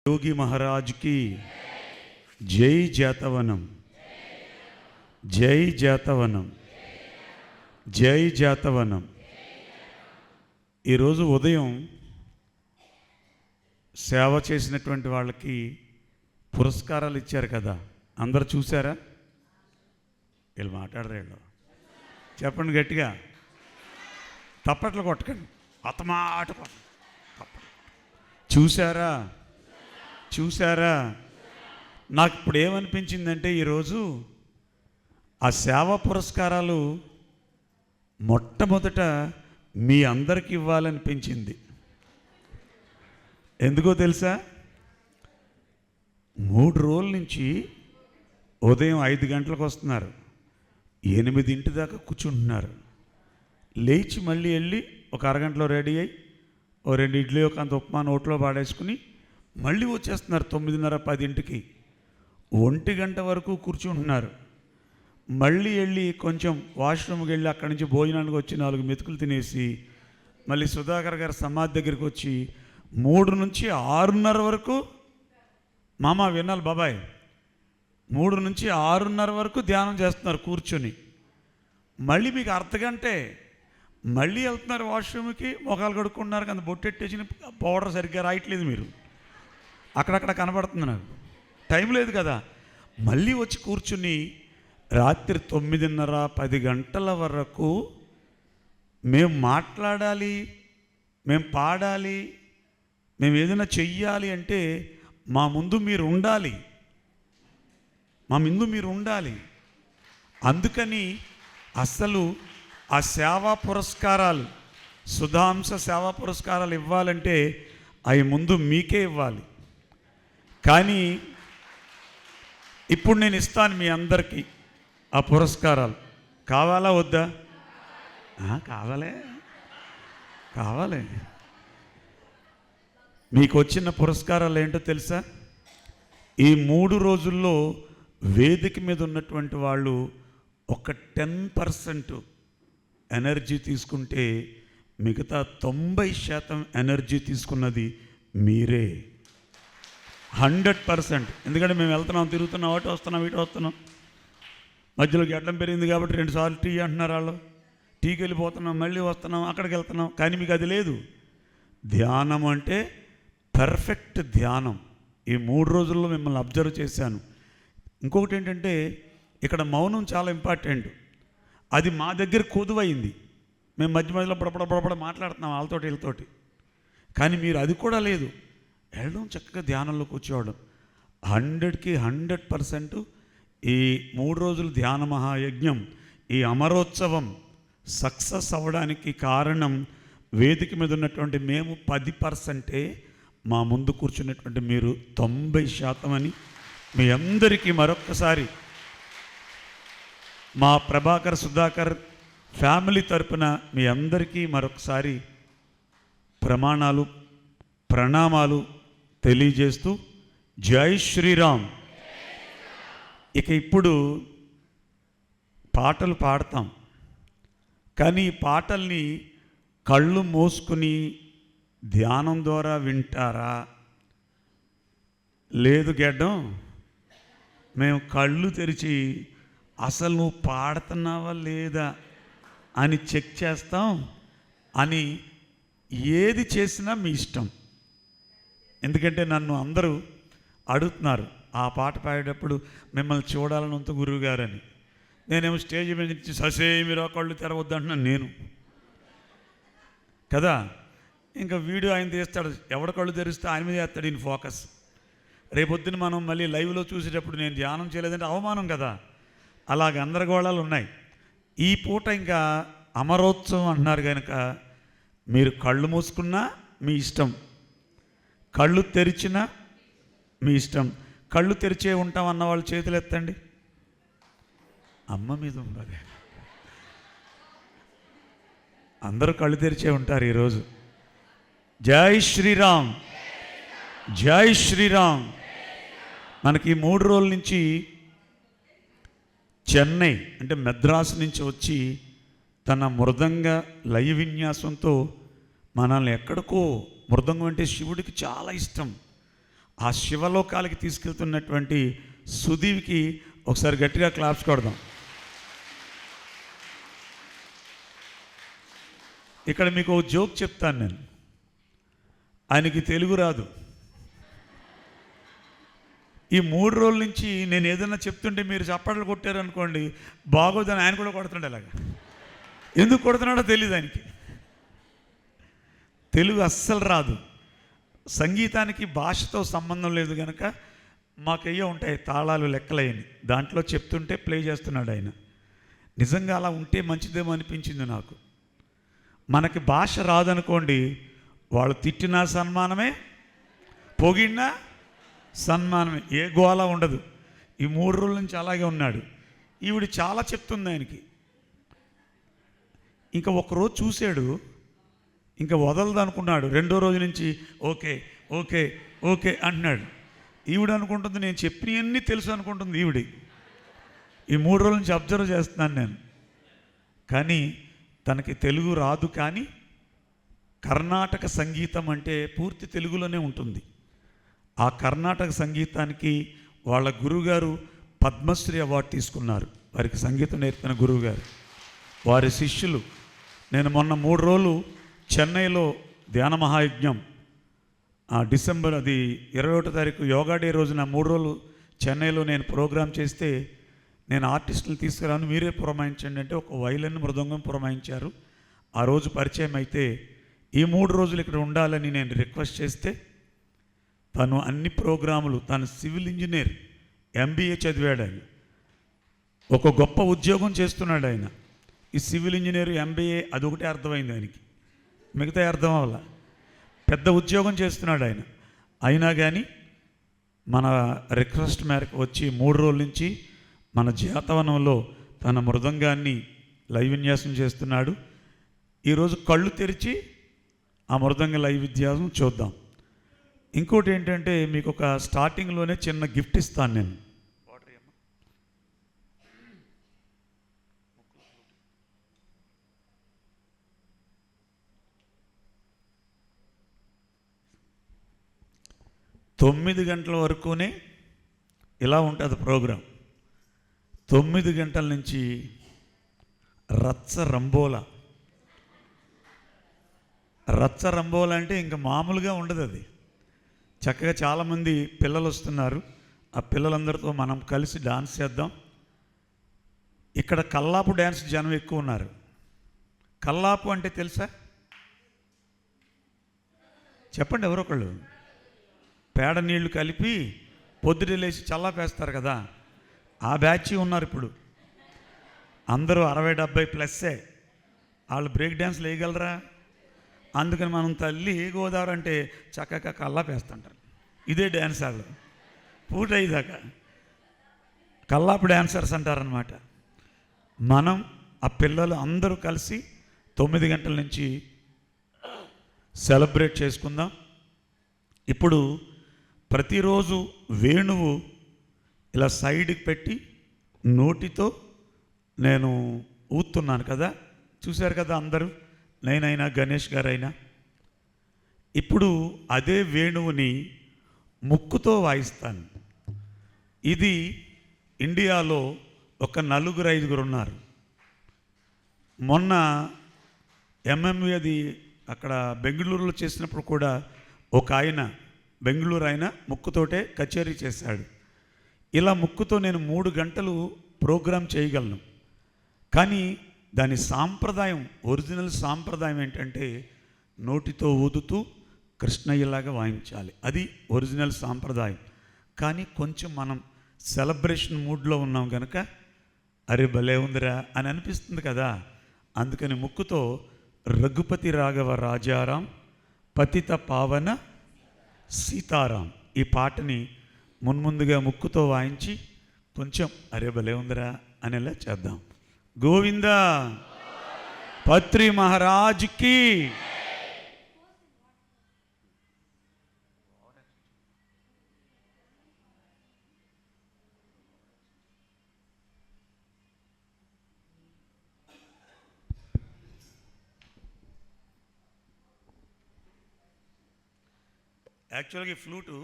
యోగి మహారాజ్ కి జై జాతవనం, జై జాతవనం, జై జాతవనం. ఈరోజు ఉదయం సేవ చేసినటువంటి వాళ్ళకి పురస్కారాలు ఇచ్చారు కదా, అందరు చూసారా? వీళ్ళు మాట్లాడరేళ్ళు, చెప్పండి గట్టిగా, తప్పట్లు కొట్టకండి, అతమాట చూసారా? చూసారా? నాకు ఇప్పుడు ఏమనిపించిందంటే ఈరోజు ఆ సేవా పురస్కారాలు మొట్టమొదట మీ అందరికి ఇవ్వాలనిపించింది. ఎందుకో తెలుసా? 3 రోజుల నుంచి ఉదయం 5 గంటలకు వస్తున్నారు, 8 దాకా కూర్చుంటున్నారు. లేచి మళ్ళీ వెళ్ళి ఒక అరగంటలో రెడీ అయ్యి ఓ 2 ఇడ్లీ ఒక అంత ఉప్మా నోట్లో పాడేసుకుని మళ్ళీ వచ్చేస్తున్నారు 9:30-10కి. 1 గంట వరకు కూర్చుంటున్నారు. మళ్ళీ వెళ్ళి కొంచెం వాష్రూమ్కి వెళ్ళి అక్కడి నుంచి భోజనానికి వచ్చి 4 మెతుకులు తినేసి మళ్ళీ సుధాకర్ గారి సమాధి దగ్గరికి వచ్చి 3 నుంచి 6:30 వరకు, మామ వినాలి బాబాయ్, 3 నుంచి 6:30 వరకు ధ్యానం చేస్తున్నారు కూర్చొని. మళ్ళీ మీకు అర్ధగంటే మళ్ళీ వెళ్తున్నారు వాష్రూమ్కి, మొఖాలు కడుక్కుంటున్నారు, కానీ బొట్టెట్టేసిన పౌడర్ సరిగ్గా రాయట్లేదు, మీరు అక్కడక్కడ కనబడుతుంది, నాకు టైం లేదు కదా. మళ్ళీ వచ్చి కూర్చుని రాత్రి 9:30-10 గంటల వరకు మేము మాట్లాడాలి, మేము పాడాలి, మేము ఏదైనా చెయ్యాలి అంటే మా ముందు మీరు ఉండాలి, మా ముందు మీరు ఉండాలి. అందుకని అసలు ఆ సేవా పురస్కారాలు, సుధాంశ సేవా పురస్కారాలు ఇవ్వాలంటే అవి ముందు మీకే ఇవ్వాలి. కానీ ఇప్పుడు నేను ఇస్తాను మీ అందరికీ ఆ పురస్కారాలు. కావాలా వద్దా? కావాలి. మీకు వచ్చిన పురస్కారాలు ఏంటో తెలుసా? ఈ 3 రోజుల్లో వేదిక మీద ఉన్నటువంటి వాళ్ళు ఒక 10% ఎనర్జీ తీసుకుంటే మిగతా 90% ఎనర్జీ తీసుకున్నది మీరే. 100%. ఎందుకంటే మేము వెళ్తున్నాం, తిరుగుతున్నాం, అటు వస్తున్నాం, ఇటు వస్తున్నాం, మధ్యలో గడ్డం పెరిగింది కాబట్టి 2 సార్లు టీ అంటున్నారు వాళ్ళు, టీకి వెళ్ళిపోతున్నాం, మళ్ళీ వస్తున్నాం, అక్కడికి వెళ్తున్నాం. కానీ మీకు అది లేదు. ధ్యానం అంటే పర్ఫెక్ట్ ధ్యానం. ఈ 3 రోజుల్లో మిమ్మల్ని అబ్జర్వ్ చేశాను. ఇంకొకటి ఏంటంటే ఇక్కడ మౌనం చాలా ఇంపార్టెంట్. అది మా దగ్గర కొదువైంది. మేము మధ్యలో బుడబడ మాట్లాడుతున్నాం వాళ్ళతోటి వీళ్ళతోటి. కానీ మీరు అది కూడా లేదు, వెళ్ళడం చక్కగా ధ్యానంలో కూర్చోవడం. 100కి 100% ఈ 3 రోజులు ధ్యాన మహాయజ్ఞం, ఈ అమరోత్సవం సక్సెస్ అవ్వడానికి కారణం వేదిక మీద ఉన్నటువంటి మేము 10%, మా ముందు కూర్చున్నటువంటి మీరు 90% అని మీ అందరికీ మరొక్కసారి మా ప్రభాకర్ సుధాకర్ ఫ్యామిలీ తరపున మీ అందరికీ మరొకసారి ప్రణామాలు తెలియజేస్తూ జై శ్రీరామ్. ఇక ఇప్పుడు పాటలు పాడతాం, కానీ ఈ పాటల్ని కళ్ళు మూసుకుని ధ్యానం ద్వారా వింటారా? లేదు గెడ్డం, మేము కళ్ళు తెరిచి అసలు నువ్వు పాడుతున్నావా లేదా అని చెక్ చేస్తాం అని ఏది చేసినా మీ ఇష్టం. ఎందుకంటే నన్ను అందరూ అడుగుతున్నారు ఆ పాట పాడేటప్పుడు మిమ్మల్ని చూడాలని ఉంత గురువు గారని. నేనేమో స్టేజ్ మీద నుంచి ససే మీరు కళ్ళు తెరవద్దంటున్నాను నేను కదా. ఇంకా వీడియో ఆయన తీస్తాడు, ఎవడ కళ్ళు తెరిస్తే ఆయన మీద వేస్తాడు ఈయన ఫోకస్. రేపొద్దున మనం మళ్ళీ లైవ్లో చూసేటప్పుడు నేను ధ్యానం చేయలేదంటే అవమానం కదా. అలా గందరగోళాలు ఉన్నాయి. ఈ పూట ఇంకా అమరోత్సవం అంటున్నారు కనుక మీరు కళ్ళు మూసుకున్నా మీ ఇష్టం, కళ్ళు తెరిచినా మీ ఇష్టం. కళ్ళు తెరిచే ఉంటాం అన్న వాళ్ళు చేతులు ఎత్తండి. అమ్మ మీద ఉండాలి, అందరూ కళ్ళు తెరిచే ఉంటారు ఈరోజు. జై శ్రీరామ్, జై శ్రీరామ్. మనకి 3 రోజుల నుంచి చెన్నై అంటే మద్రాసు నుంచి వచ్చి తన మృదంగ లయ విన్యాసంతో మనల్ని ఎక్కడికో, మృదంగం అంటే శివుడికి చాలా ఇష్టం, ఆ శివలోకాలకి తీసుకెళ్తున్నటువంటి సుధీవ్కి ఒకసారి గట్టిగా క్లాప్స్ కొడదాం. ఇక్కడ మీకు ఒక జోక్ చెప్తాను నేను. ఆయనకి తెలుగు రాదు. ఈ 3 రోజుల నుంచి నేను ఏదైనా చెప్తుంటే మీరు చప్పట్లు కొట్టారనుకోండి, బాగోదని ఆయన కూడా కొడుతున్నాడు. అలాగా ఎందుకు కొడుతున్నాడో తెలియదు ఆయనకి. తెలుగు అస్సలు రాదు. సంగీతానికి భాషతో సంబంధం లేదు కనుక మాకయ్యో ఉంటాయి తాళాలు లెక్కలయ్యని, దాంట్లో చెప్తుంటే ప్లే చేస్తున్నాడు ఆయన. నిజంగా అలా ఉంటే మంచిదేమో అనిపించింది నాకు. మనకి భాష రాదనుకోండి, వాళ్ళు తిట్టినా సన్మానమే, పొగిడినా సన్మానమే, ఏ గోళ ఉండదు. ఈ 3 రోజుల నుంచి అలాగే ఉన్నాడు. ఈవిడ చాలా చెప్తుంది ఆయనకి. ఇంకా ఒకరోజు చూశాడు, ఇంకా వదలదు అనుకున్నాడు. 2వ రోజు నుంచి ఓకే ఓకే ఓకే అంటున్నాడు. ఈవిడ అనుకుంటుంది నేను చెప్పినవన్నీ తెలుసు అనుకుంటుంది ఈవిడి. ఈ 3 రోజుల నుంచి అబ్జర్వ్ చేస్తున్నాను నేను. కానీ తనకి తెలుగు రాదు. కానీ కర్ణాటక సంగీతం అంటే పూర్తి తెలుగులోనే ఉంటుంది. ఆ కర్ణాటక సంగీతానికి వాళ్ళ గురువుగారు పద్మశ్రీ అవార్డు తీసుకున్నారు. వారికి సంగీతం నేర్పిన గురువుగారు, వారి శిష్యులు. నేను మొన్న 3 రోజులు చెన్నైలో ధ్యాన మహాయజ్ఞం, డిసెంబర్ 21వ తారీఖు యోగా డే రోజున 3 రోజులు చెన్నైలో నేను ప్రోగ్రాం చేస్తే, నేను ఆర్టిస్టులు తీసుకురాను మీరే పురమాయించండి అంటే ఒక వైలిన్ మృదంగం పురమాయించారు. ఆ రోజు పరిచయం అయితే ఈ 3 రోజులు ఇక్కడ ఉండాలని నేను రిక్వెస్ట్ చేస్తే, తను అన్ని ప్రోగ్రాములు, తను సివిల్ ఇంజనీర్ MBA చదివాడు ఆయన. ఒక గొప్ప ఉద్యోగం చేస్తున్నాడు ఆయన. ఈ సివిల్ ఇంజనీర్ MBA అదొకటే అర్థమైంది ఆయనకి, మిగతా అర్థం అవ్వాల. పెద్ద ఉద్యోగం చేస్తున్నాడు ఆయన. అయినా కానీ మన రిక్వెస్ట్ మేరకు వచ్చి 3 రోజుల నుంచి మన జాతవనంలో తన మృదంగాన్ని లైవ్ విన్యాసం చేస్తున్నాడు. ఈరోజు కళ్ళు తెరిచి ఆ మృదంగ లైవ్ విన్యాసం చూద్దాం. ఇంకోటి ఏంటంటే మీకు ఒక స్టార్టింగ్లోనే చిన్న గిఫ్ట్ ఇస్తాను నేను. 9 గంటల వరకునే ఇలా ఉంటుంది ప్రోగ్రాం. 9 గంటల నుంచి రచ్చ రంబోలా. రచ్చ రంబోలా అంటే ఇంకా మామూలుగా ఉండదు. అది చక్కగా చాలామంది పిల్లలు వస్తున్నారు. ఆ పిల్లలందరితో మనం కలిసి డాన్స్ చేద్దాం. ఇక్కడ కల్లాపు డ్యాన్స్ జనం ఎక్కువ ఉన్నారు. కల్లాపు అంటే తెలుసా? చెప్పండి ఎవరొకళ్ళు. పేడ నీళ్లు కలిపి పొద్దుట లేచి చల్లాపేస్తారు కదా, ఆ బ్యాచ్ ఉన్నారు ఇప్పుడు. అందరూ 60-70 ప్లస్సే. వాళ్ళు బ్రేక్ డ్యాన్స్లు వేయగలరా? అందుకని మనం తల్లి ఏ గోదావరి అంటే చక్కగా కల్లాపేస్తుంటారు. ఇదే డ్యాన్స్ వాళ్ళు పూట అయ్యేదాకా కల్లాపు డ్యాన్సర్స్ అంటారనమాట. మనం ఆ పిల్లలు అందరూ కలిసి 9 గంటల నుంచి సెలబ్రేట్ చేసుకుందాం. ఇప్పుడు ప్రతిరోజు వేణువు ఇలా సైడ్కి పెట్టి నోటితో నేను ఊతున్నాను కదా, చూశారు కదా అందరూ, నేనైనా గణేష్ గారైనా. ఇప్పుడు అదే వేణువుని ముక్కుతో వాయిస్తాను. ఇది ఇండియాలో ఒక 4-5 ఉన్నారు. మొన్న MMV అది అక్కడ బెంగళూరులో చేసినప్పుడు కూడా ఒక ఆయన, బెంగళూరు ఆయన ముక్కుతోటే కచేరీ చేశాడు. ఇలా ముక్కుతో నేను 3 గంటలు ప్రోగ్రాం చేయగలను. కానీ దాని సాంప్రదాయం, ఒరిజినల్ సాంప్రదాయం ఏంటంటే నోటితో ఊదుతూ కృష్ణయ్యలాగా వాయించాలి. అది ఒరిజినల్ సాంప్రదాయం. కానీ కొంచెం మనం సెలబ్రేషన్ మూడ్లో ఉన్నాం కనుక అరే భలే ఉందిరా అని అనిపిస్తుంది కదా. అందుకని ముక్కుతో రఘుపతి రాఘవ రాజారాం పతిత పావన సీతారాం ఈ పాటని మున్ముందుగా ముక్కుతో వాయించి కొంచెం అరే భలే ఉందిరా అనేలా చేద్దాం. గోవిందా పత్రి మహారాజ్కి. యాక్చువల్గా ఈ ఫ్లూటు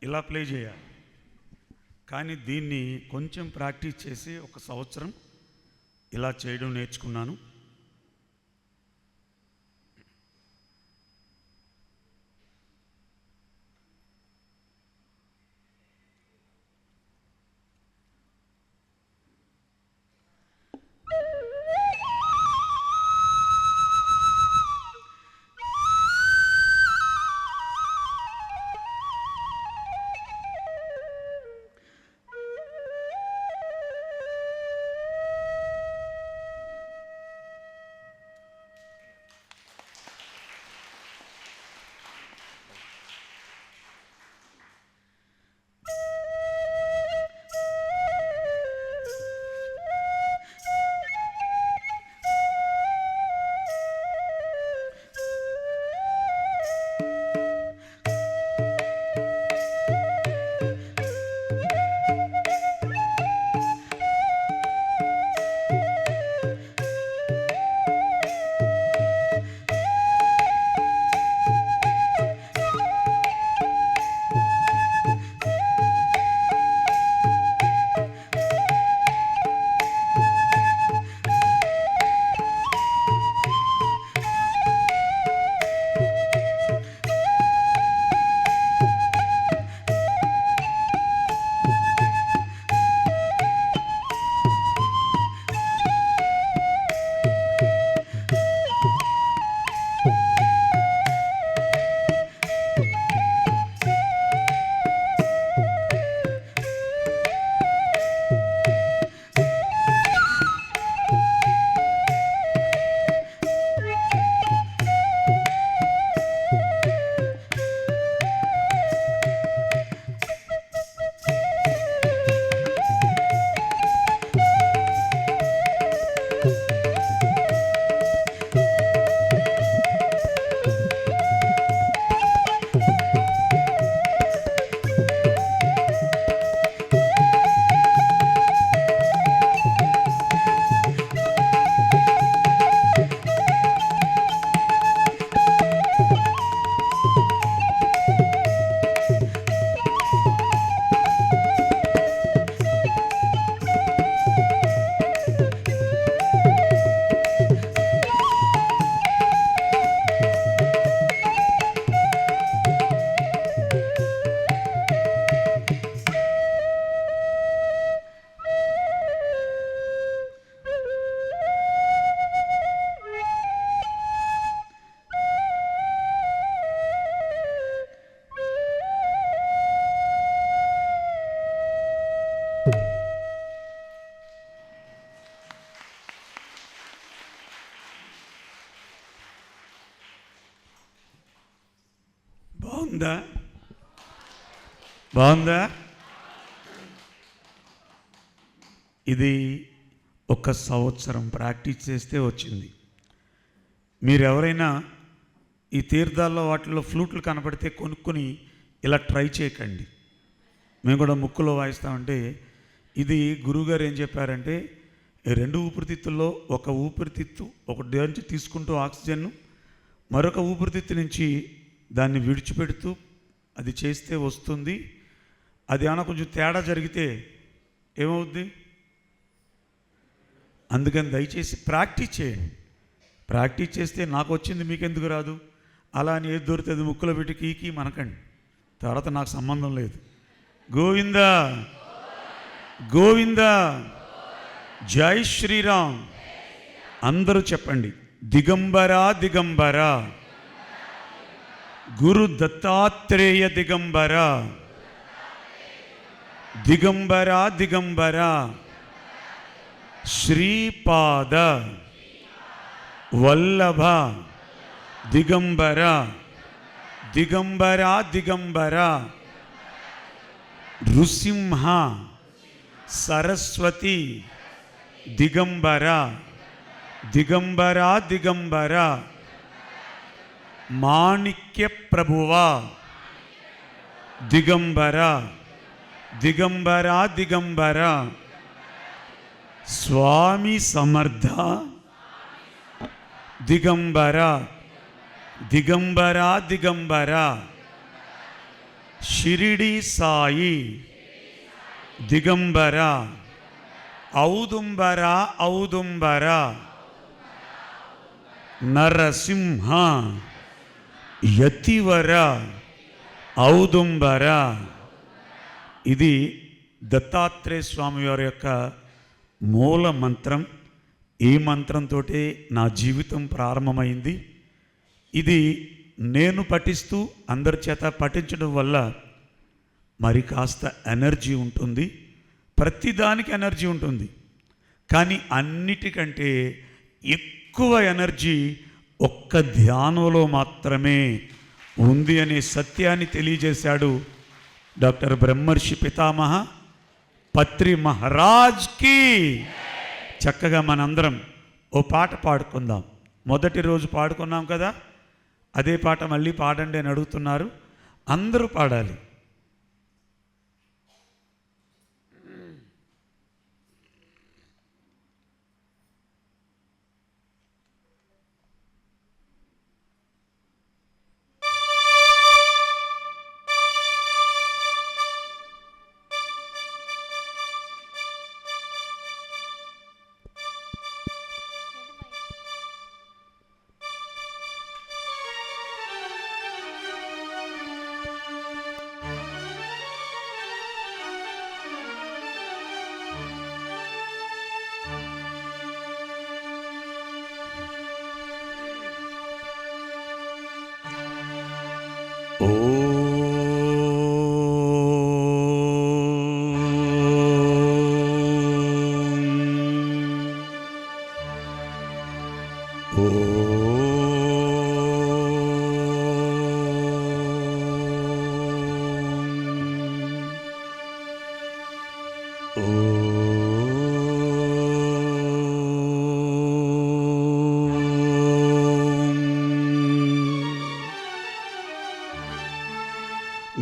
ఇలా ప్లే చేయాలి. కానీ దీన్ని కొంచెం ప్రాక్టీస్ చేసి 1 సంవత్సరం ఇలా చేయడం నేర్చుకున్నాను. బాగుందా? ఇది 1 సంవత్సరం ప్రాక్టీస్ చేస్తే వచ్చింది. మీరు ఎవరైనా ఈ తీర్థాల్లో వాటిల్లో ఫ్లూట్లు కనపడితే కొనుక్కొని ఇలా ట్రై చేయకండి. మేము కూడా ముక్కులో వాయిస్తామంటే, ఇది గురువుగారు ఏం చెప్పారంటే, 2 ఊపిరితిత్తుల్లో ఒక ఊపిరితిత్తు ఒకటి నుంచి తీసుకుంటూ ఆక్సిజన్, మరొక ఊపిరితిత్తు నుంచి దాన్ని విడిచిపెడుతూ అది చేస్తే వస్తుంది. అది ఏమైనా కొంచెం తేడా జరిగితే ఏమవుద్ది? అందుకని దయచేసి ప్రాక్టీస్ చేయండి. ప్రాక్టీస్ చేస్తే నాకు వచ్చింది మీకెందుకు రాదు, అలా అని ఏది దొరుకుతుంది ముక్కులో పెట్టి కీకి మనకండి, తర్వాత నాకు సంబంధం లేదు. గోవిందా గోవిందా, జై శ్రీరామ్. అందరూ చెప్పండి, దిగంబరా దిగంబరా, గురు దత్తాత్రేయ దిగంబరా, దిగంబరా దిగంబరా, శ్రీపాద వల్లభ దిగంబరా, దిగంబరా దిగంబరా, నృసింహ సరస్వతి దిగంబరా, దిగంబరా దిగంబరా, మాణిక్య ప్రభువా దిగంబరా, దిగంబరా దిగంబరా, స్వామి సమర్థ దిగంబరా, దిగంబరా దిగంబరా, షిరిడి సాయి, దిగంబర, ఔదుంబర ఔదుంబర, నరసింహ, యతివర, ఔదుంబర. ఇది దత్తాత్రేయ స్వామి వారి యొక్క మూల మంత్రం. ఈ మంత్రంతో నా జీవితం ప్రారంభమైంది. ఇది నేను పఠిస్తూ అందరి చేత పఠించడం వల్ల మరి కాస్త ఎనర్జీ ఉంటుంది. ప్రతిదానికి ఎనర్జీ ఉంటుంది, కానీ అన్నిటికంటే ఎక్కువ ఎనర్జీ ఒక్క ధ్యానంలో మాత్రమే ఉంది అనే సత్యాన్ని తెలియజేశాడు డాక్టర్ బ్రహ్మర్షి పితామహ పత్రి మహారాజ్కి. చక్కగా మనందరం ఓ పాట పాడుకుందాం. మొదటి రోజు పాడుకున్నాం కదా, అదే పాట మళ్ళీ పాడండి అని అడుగుతున్నారు. అందరూ పాడాలి.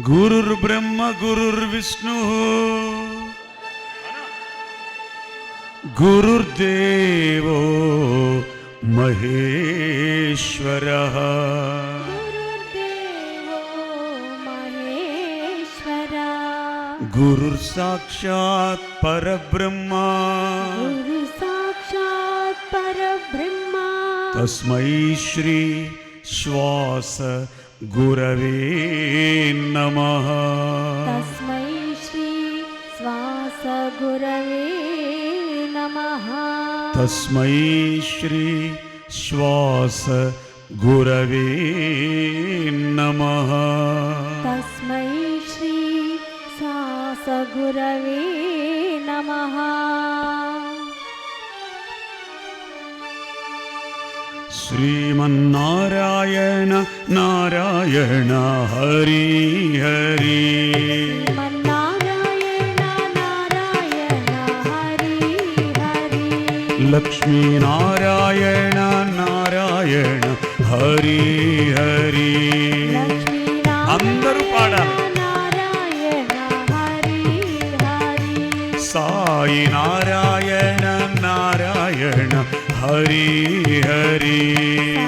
గురుర్బ్రహ్మ గురుర్విష్ణు గురుర్దేవో మహేశ్వరః. గురుర్ సాక్షాత్ పరబ్రహ్మ తస్మై శ్రీ శ్వాస గురవే నమః. తస్మై శ్రీ శ్వాస గురవే నమః. తస్మై శ్రీ శ్వాస గురవే నమః. తస్మై శ్రీ శ్వాస గురవే నమః. శ్రీమన్నారాయణ నారాయణ హరి హరి. శ్రీమన్నారాయణ నారాయణ హరి హరి. లక్ష్మీనారాయణ నారాయణ హరి హరి. అందరూ పాడాలి. నారాయణ హరి హరి. సాయి నారాయణ నారాయణ హరి హరి.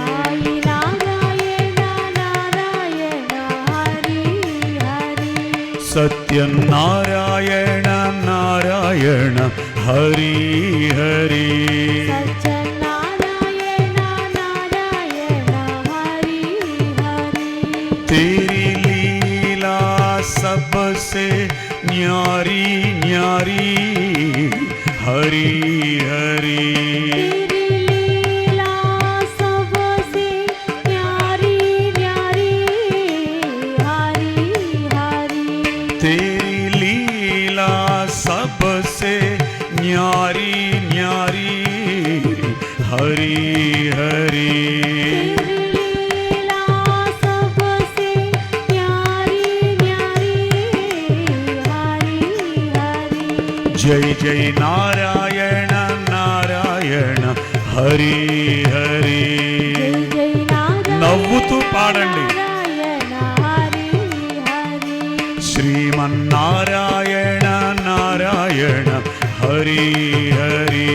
సాయి నారాయణ నారాయణ హరి హరి. సత్యనారాయణ నారాయణ హరి హరి. సత్యనారాయణ నారాయణ హరి హరి. तेरी लीला सबसे न्यारी न्यारी हरी हरी. तेरी लीला सबसे न्यारी न्यारी हरि हरि. तेरी लीला सबसे न्यारी न्यारी हरी हरी. जय जय नारायण नारायण हरि हरि. నవ్వుతూ పాడండి. శ్రీమన్నారాయణ నారాయణ హరి హరి.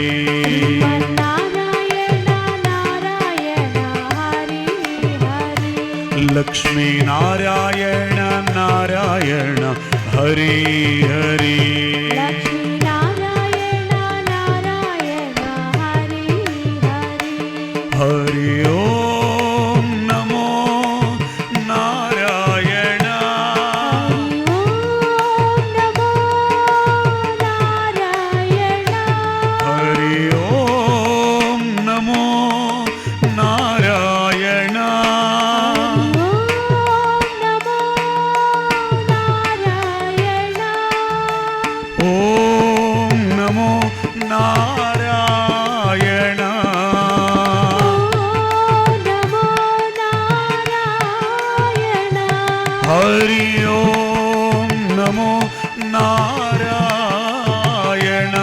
లక్ష్మీనారాయణ నారాయణ నారాయణ హరి హరి లక్ష్మీ నారాయణ నారాయణ హరి హరి హరి ఓం నమో నారాయణ హరి ఓం నమో నారాయణ హరి ఓం నమో నారాయణ హరి ఓం నమో నారాయణ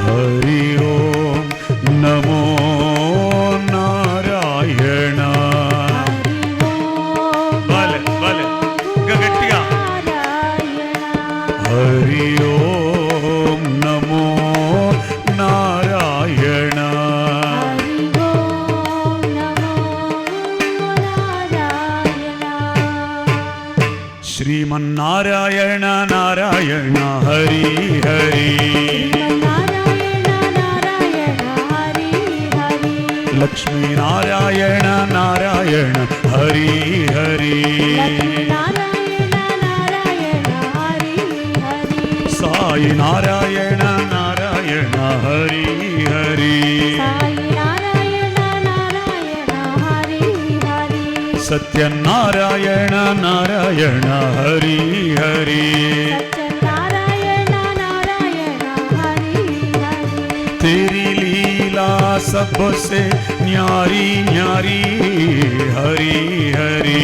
హరి ఓం నమో నారాయణ భలే భలే ఇంకా గట్టిగా హరి ఓం నమో నారాయణ శ్రీమన్నారాయణ నారాయణ హరి హరి లక్ష్మీనారాయణ నారాయణ హరి హరి సాయి నారాయణ నారాయణ హరి హరి సత్యనారాయణ నారాయణ హరి హరి तेरी लीला सबसे न्यारी न्यारी हरि हरि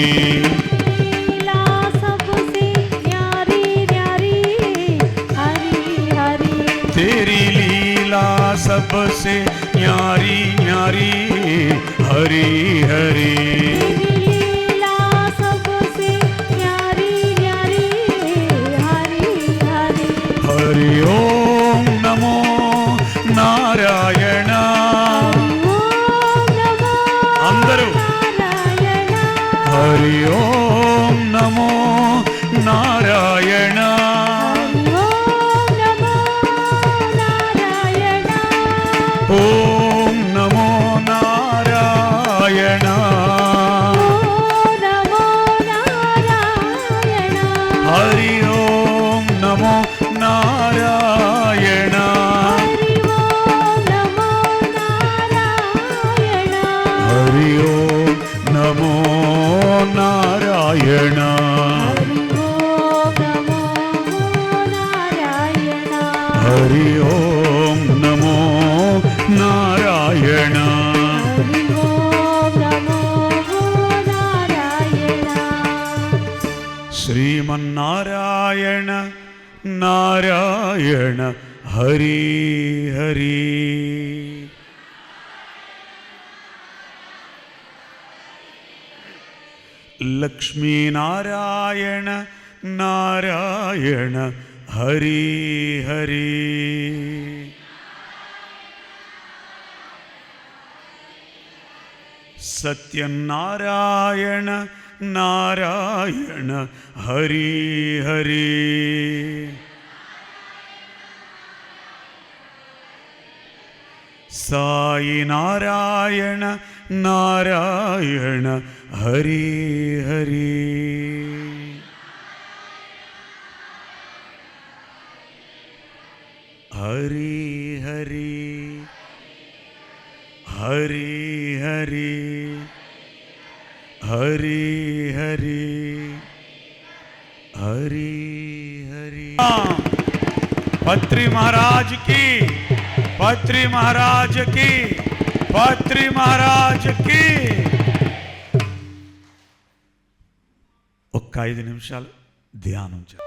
तेरी लीला सबसे न्यारी न्यारी हरि हरि हरि ओम नमो नारायण అందరూ హరి ఓం నమో నారాయణ ఓం నమో నారాయణ హరి ఓం నమో నారాయణ హరి ఓం నమో నారాయణ హరి ఓం నమో నారాయణ శ్రీమన్నారాయణ నారాయణ హరి హరి లక్ష్మీనారాయణ నారాయణ హరి హరి సత్యనారాయణ నారాయణ హరి హరి సాయి నారాయణ నారాయణ హరి హరి హరి హరి హరి హరి హరి హరి హరి హరి పత్రి మహారాజ్ కి పత్రి మహారాజ్ కి పత్రి మహారాజ్ కి ఒక్క 5 నిమిషాలు ధ్యానం చేద్దాం.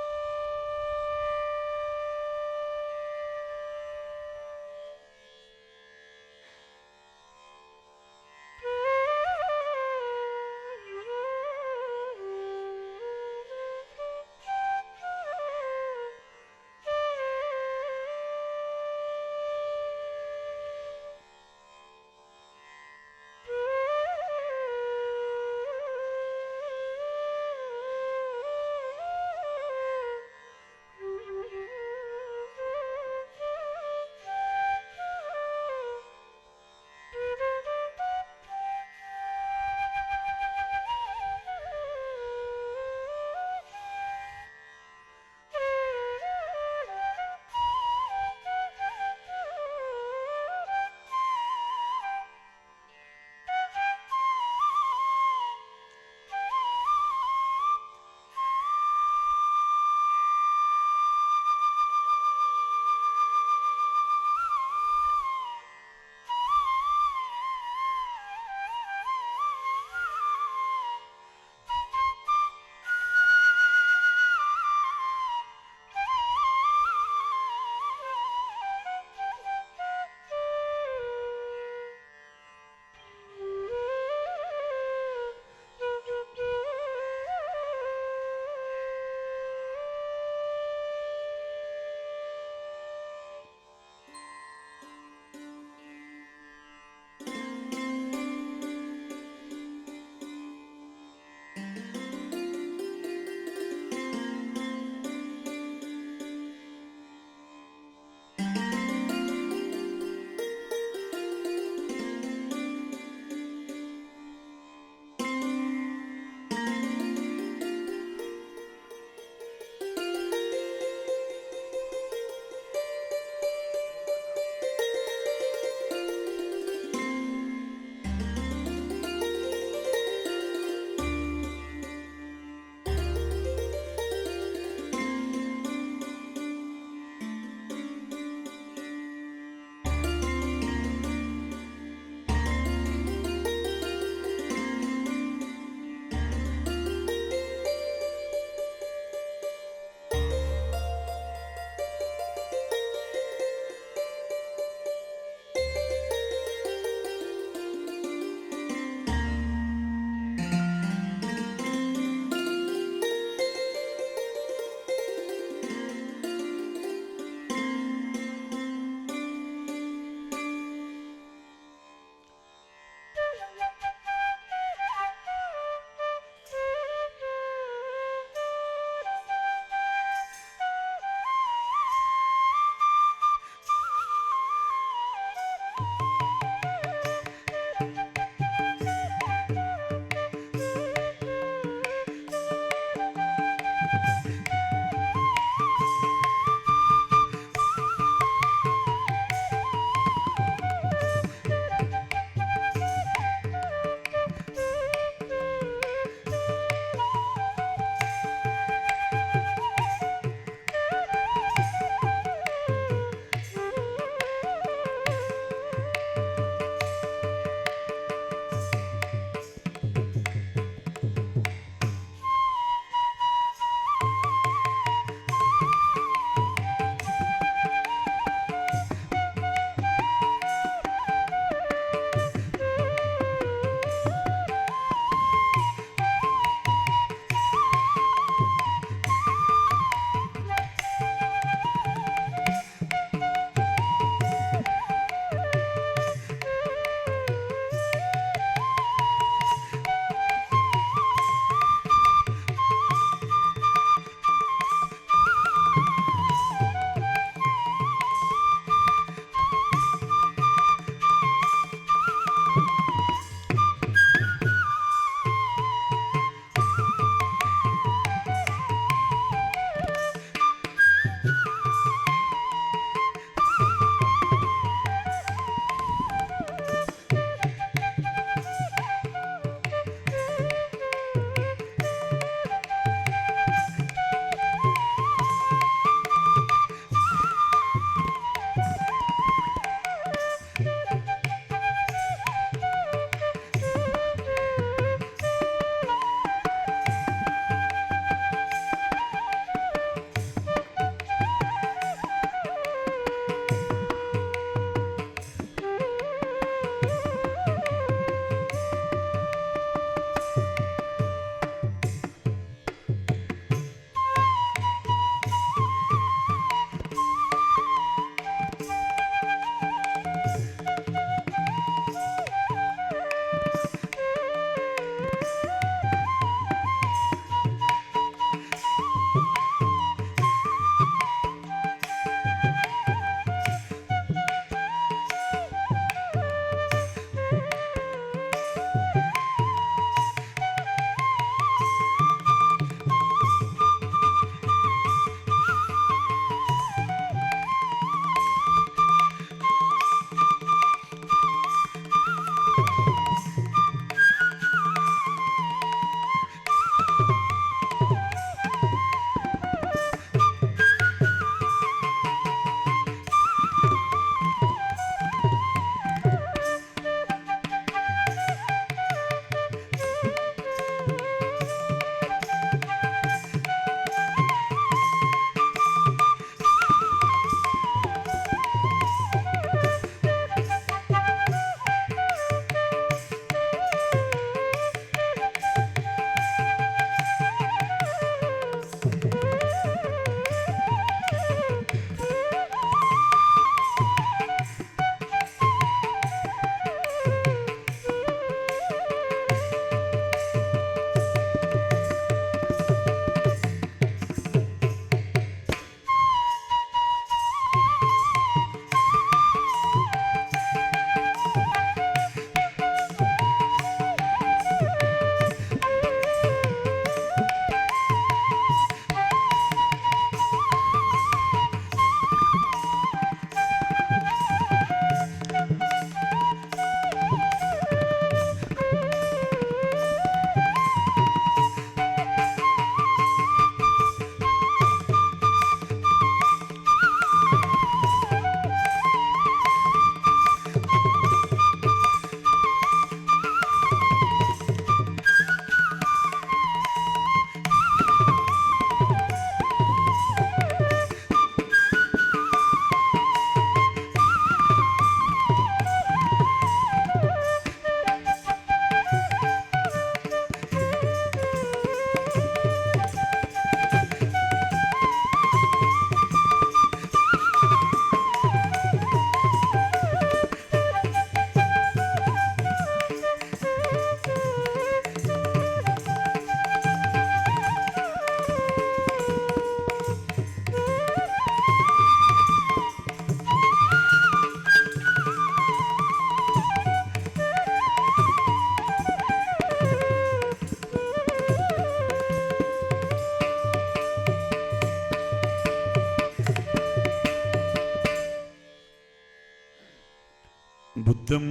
బుద్ధం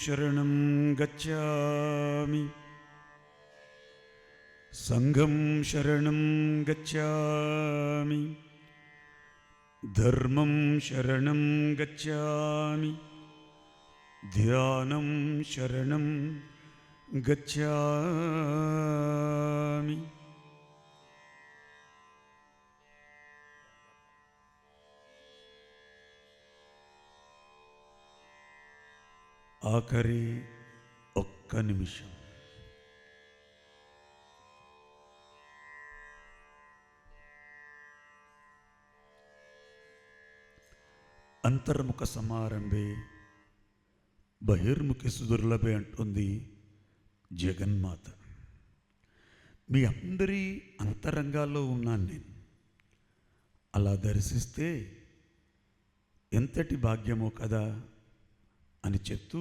శరణం గచ్ఛామి, సంఘం శరణం గచ్ఛామి, ధర్మం శరణం గచ్ఛామి, ధ్యానం శరణం గచ్ఛామి. ఆఖరి ఒక్క నిమిషం. అంతర్ముఖ సమారంభే బహిర్ముఖి సుదుర్లభే అంటుంది జగన్మాత. మీ అందరి అంతరంగాల్లో ఉన్నాను నేను. అలా దర్శిస్తే ఎంతటి భాగ్యమో కదా అని చెప్తూ,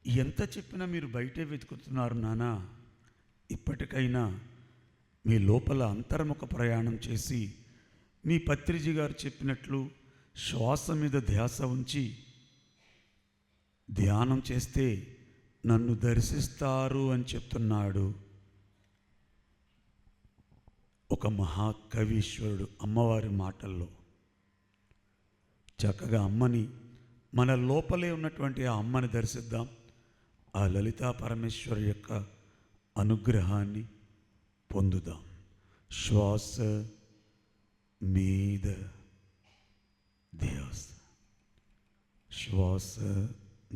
ఎంత చెప్పినా మీరు బయటే వెతుకుతున్నారు నానా, ఇప్పటికైనా మీ లోపల అంతర్ముఖ ప్రయాణం చేసి మీ పత్రిజీ గారు చెప్పినట్లు శ్వాస మీద ధ్యాస ఉంచి ధ్యానం చేస్తే నన్ను దర్శిస్తారు అని చెప్తున్నాడు ఒక మహాకవీశ్వరుడు అమ్మవారి మాటల్లో. చక్కగా అమ్మని, మన లోపలే ఉన్నటువంటి ఆ అమ్మని దర్శిద్దాం. ఆ లలితా పరమేశ్వరి యొక్క అనుగ్రహాన్ని పొందుదాం. శ్వాస మీద ధ్యాస, శ్వాస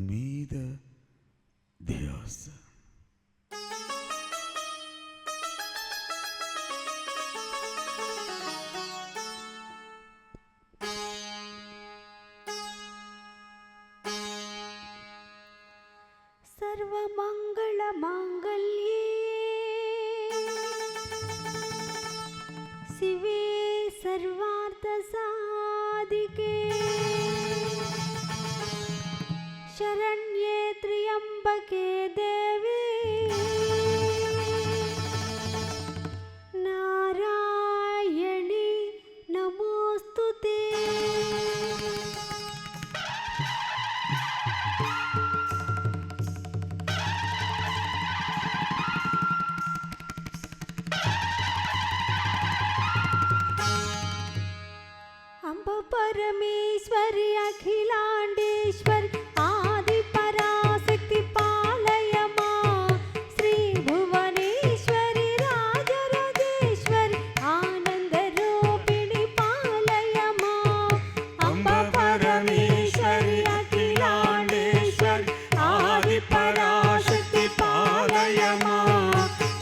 మీద ధ్యాస. సర్వమంగళ మాంగళ్యే శివే సర్వార్థ సాధికే శరణ్యే త్ర్యంబకే దేవి నారాయణి నమోస్తుతే. అంబ పరమేశ్వరి అఖిలాండేశ్వరి ఆది పరాశక్తి పాలయమా, శ్రీ భువనేశ్వరి రాజరాజేశ్వరి ఆనంద రూపిణి పాలయమా. అంబ పరమేశ్వరి అఖిలాండేశ్వరి ఆది పరాశక్తి పాలయమా,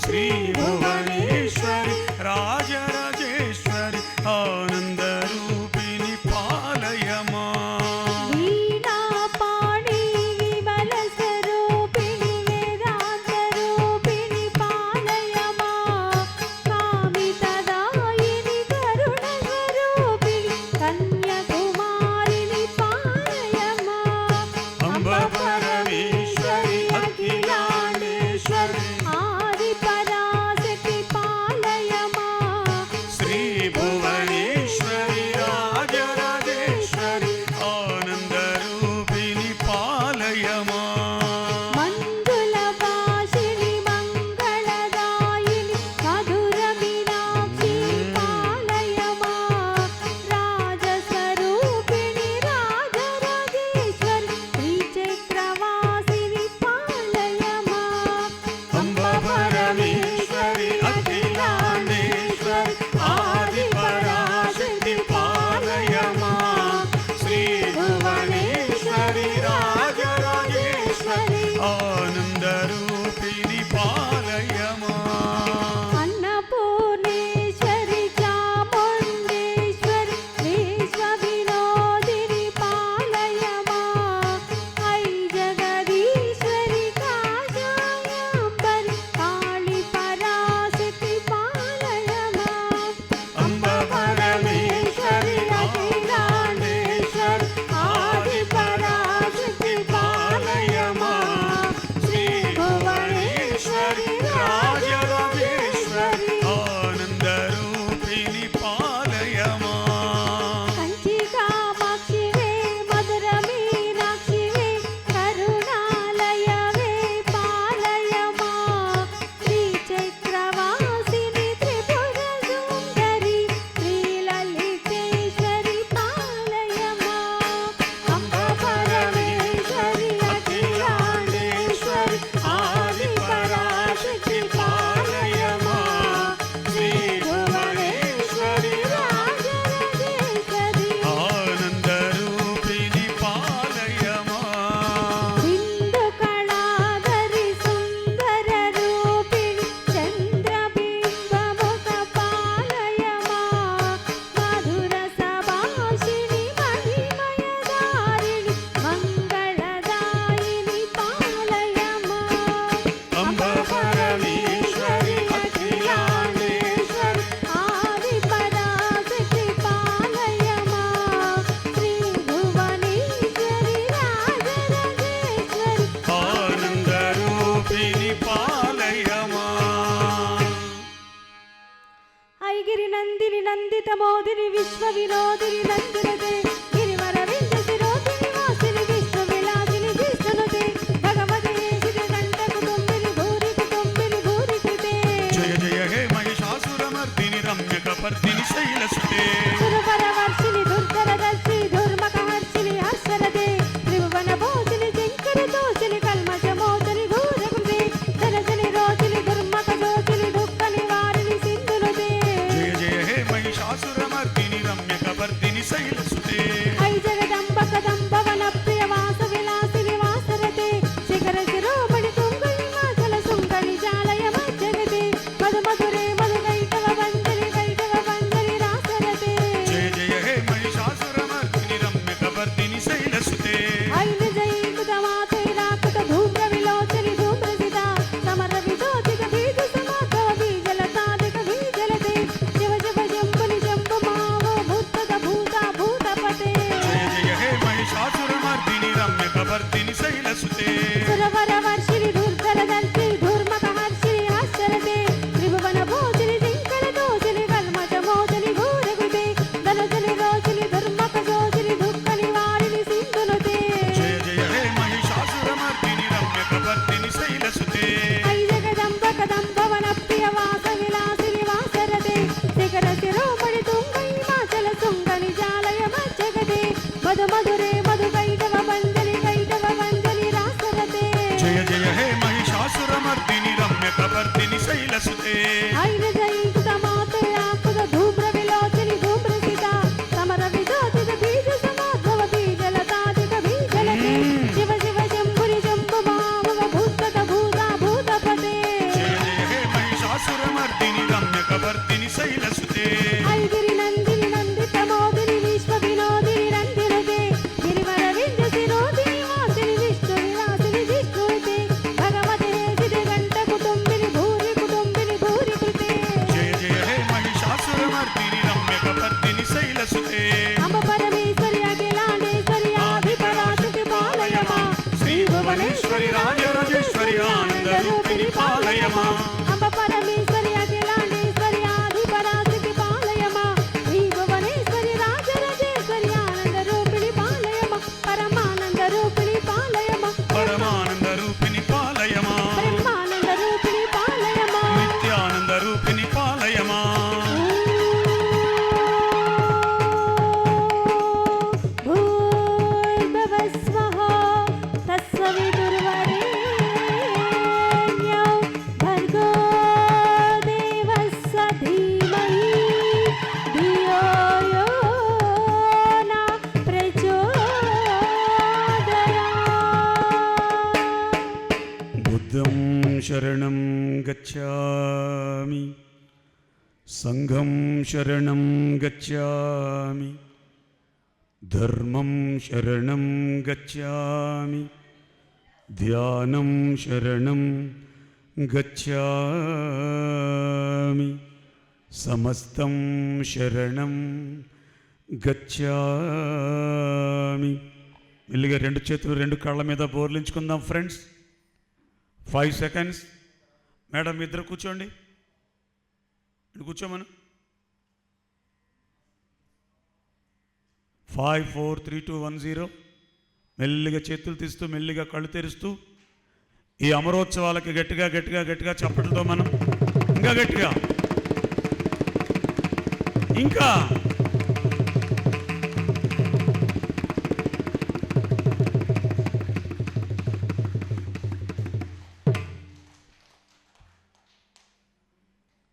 శ్రీ భువనేశ్వరి రాజరాజేశ్వరి ఆనంద రూపిణి పాలయమా. నందిని నందిత మోదిని విశ్వ వినోదిని నందినదే గిరివర వింద శిరోదిని వాసిని విష్ణు విలాసిని జిష్ణునుదే భగవతే సిరి గంట కుటుంబిని భూరి కుటుంబిని భూరి కృతే జయ జయ హే మహిషాసురమర్దిని రమ్యకపర్దిని శైలసుతే సురవర వర్షిని దుర్ధర దర్శి దుర్మక హర్షిని హర్షరదే త్రిభువన భోజిని శంకర దోషిని కల్మష మోచని ఘోర కృతే ధనజని రోజిని దుర్మక దోషిని దుఃఖ నివారిణి సింధునుదే జయ జయ హే మహిషాసురమర్దిని రమ్యకపర్దిని శైలసుతే ఐ జగదంబ కదంబవన ప్రియ వాస విలాసిని వాసరతే శిఖర శిరోమణి తుంగళి మాచల సుందరి జాలయ మధ్యగతే మధు మధురే మధు కైటవ వంజని రాసరతే జయ జయ హే మహిషాసురమర్దిని రమ్యకపర్దిని శైలసుతే ఐ నిజై కుతమాతే రాకుత ధూమ్ర విలోచని ధూమ్రసిత సమర విజోతిక బీజ సమాధవ బీజలతాదిక బీజలతే శివ శివ శంభుని శంభు మావో భూతద భూత భూతపతే జయ జయ హే మహిషాసురమర్దిని రమ్యకపర్దిని శైలసుతే సురవర వర్షిని దుర్ధర దర్శి ధూర్మక హర్షిని హర్షరతే త్రిభువన భోజిని శంకర దోషిని కల్మష మోచని ఘోర కృతే ధనుజని రోషిని ధర్మక దోషిని దుఃఖ నివారిణి సింధునుతే జయ జయ హే మహిషాసురమర్దిని రమ్యకపర్దిని శైలసుతే ఐ జగదంబ కదంబవన ప్రియ వాస విలాసిని వాసరతే శిఖర శిరోమణి తుంగై మాచల సుంగని జాలయ మధ్యగతే మధు మధురే మధు కైటవ వంజని రాసరతే జయ జయ హే మహిషాసురమర్దిని రమ్యకపర్దిని శైలసుతే ఐ నిజై కుతమాతే రాకుత ధూమ్ర విలోచని ధూమ్రసిత సమర విజోతిక బీజ సమాధవ బీజలతాదిక బీజలతే శివ శివ శంభుని శంభు మావవ భూతద భూత భూతపతే జయ జయ హే మహిషాసురమర్దిని రమ్యకపర్దిని శైలసుతే ఐగిరి నందిని నందిత మోదిని విశ్వ వినోదిని నందినదే గిరివర వింద శిరోదిని వాసిని విష్ణు విలాసిని జిష్ణుతే భగవతే సిరి గంట కుటుంబిని భూరి కృతే జయ జయ హే మహిషాసురమర్దిని రమ్యకపర్దిని శైలసుతే అంబ పరమేశ్వరి అఖిలాండేశ్వరి ఆది పరాశక్తి పాలయమా శ్రీ భువనేశ్వరి రాజరాజేశ్వరి ఆనంద రూపిణి పాలయమా అంబ పరమేశ్వరి అఖిలాండేశ్వరి ఆది పరాశక్తి పాలయమా శ్రీ భువనేశ్వరి రాజరాజేశ్వరి ఆనంద రూపిణి పాలయమా పరమానంద రూపిణి పాలయమా పరమానంద రూపిణి పాలయమా బ్రహ్మానంద రూపిణి పాలయమా నిత్యానంద రూపిణి పాలయమా భూర్భువస్వః తత్సవితుర్వరేణ్యం భర్గో దేవస్య ధీమహి ధియో యో న ప్రచోదయాత్. బుద్ధం శరణం గచ్ఛామి సంఘం శరణం గచ్ఛామి ధర్మం శరణం గచ్ఛామి ధ్యానం శరణం గచ్ఛామి సమస్తం శరణం గచ్ఛామి. మెల్లిగా రెండు చేతులు రెండు కాళ్ళ మీద బోర్లించుకుందాం ఫ్రెండ్స్. 5 సెకండ్స్. మేడం ఇద్దరు కూర్చోండి. ఇటు కూర్చోమను. 5 4 3 2 1 0. మెల్లిగా చేతులు తీస్తూ మెల్లిగా కళ్ళు తెరుస్తూ ఈ అమరోత్సవాలకి గట్టిగా గట్టిగా గట్టిగా చప్పట్లతో మనం ఇంకా గట్టిగా ఇంకా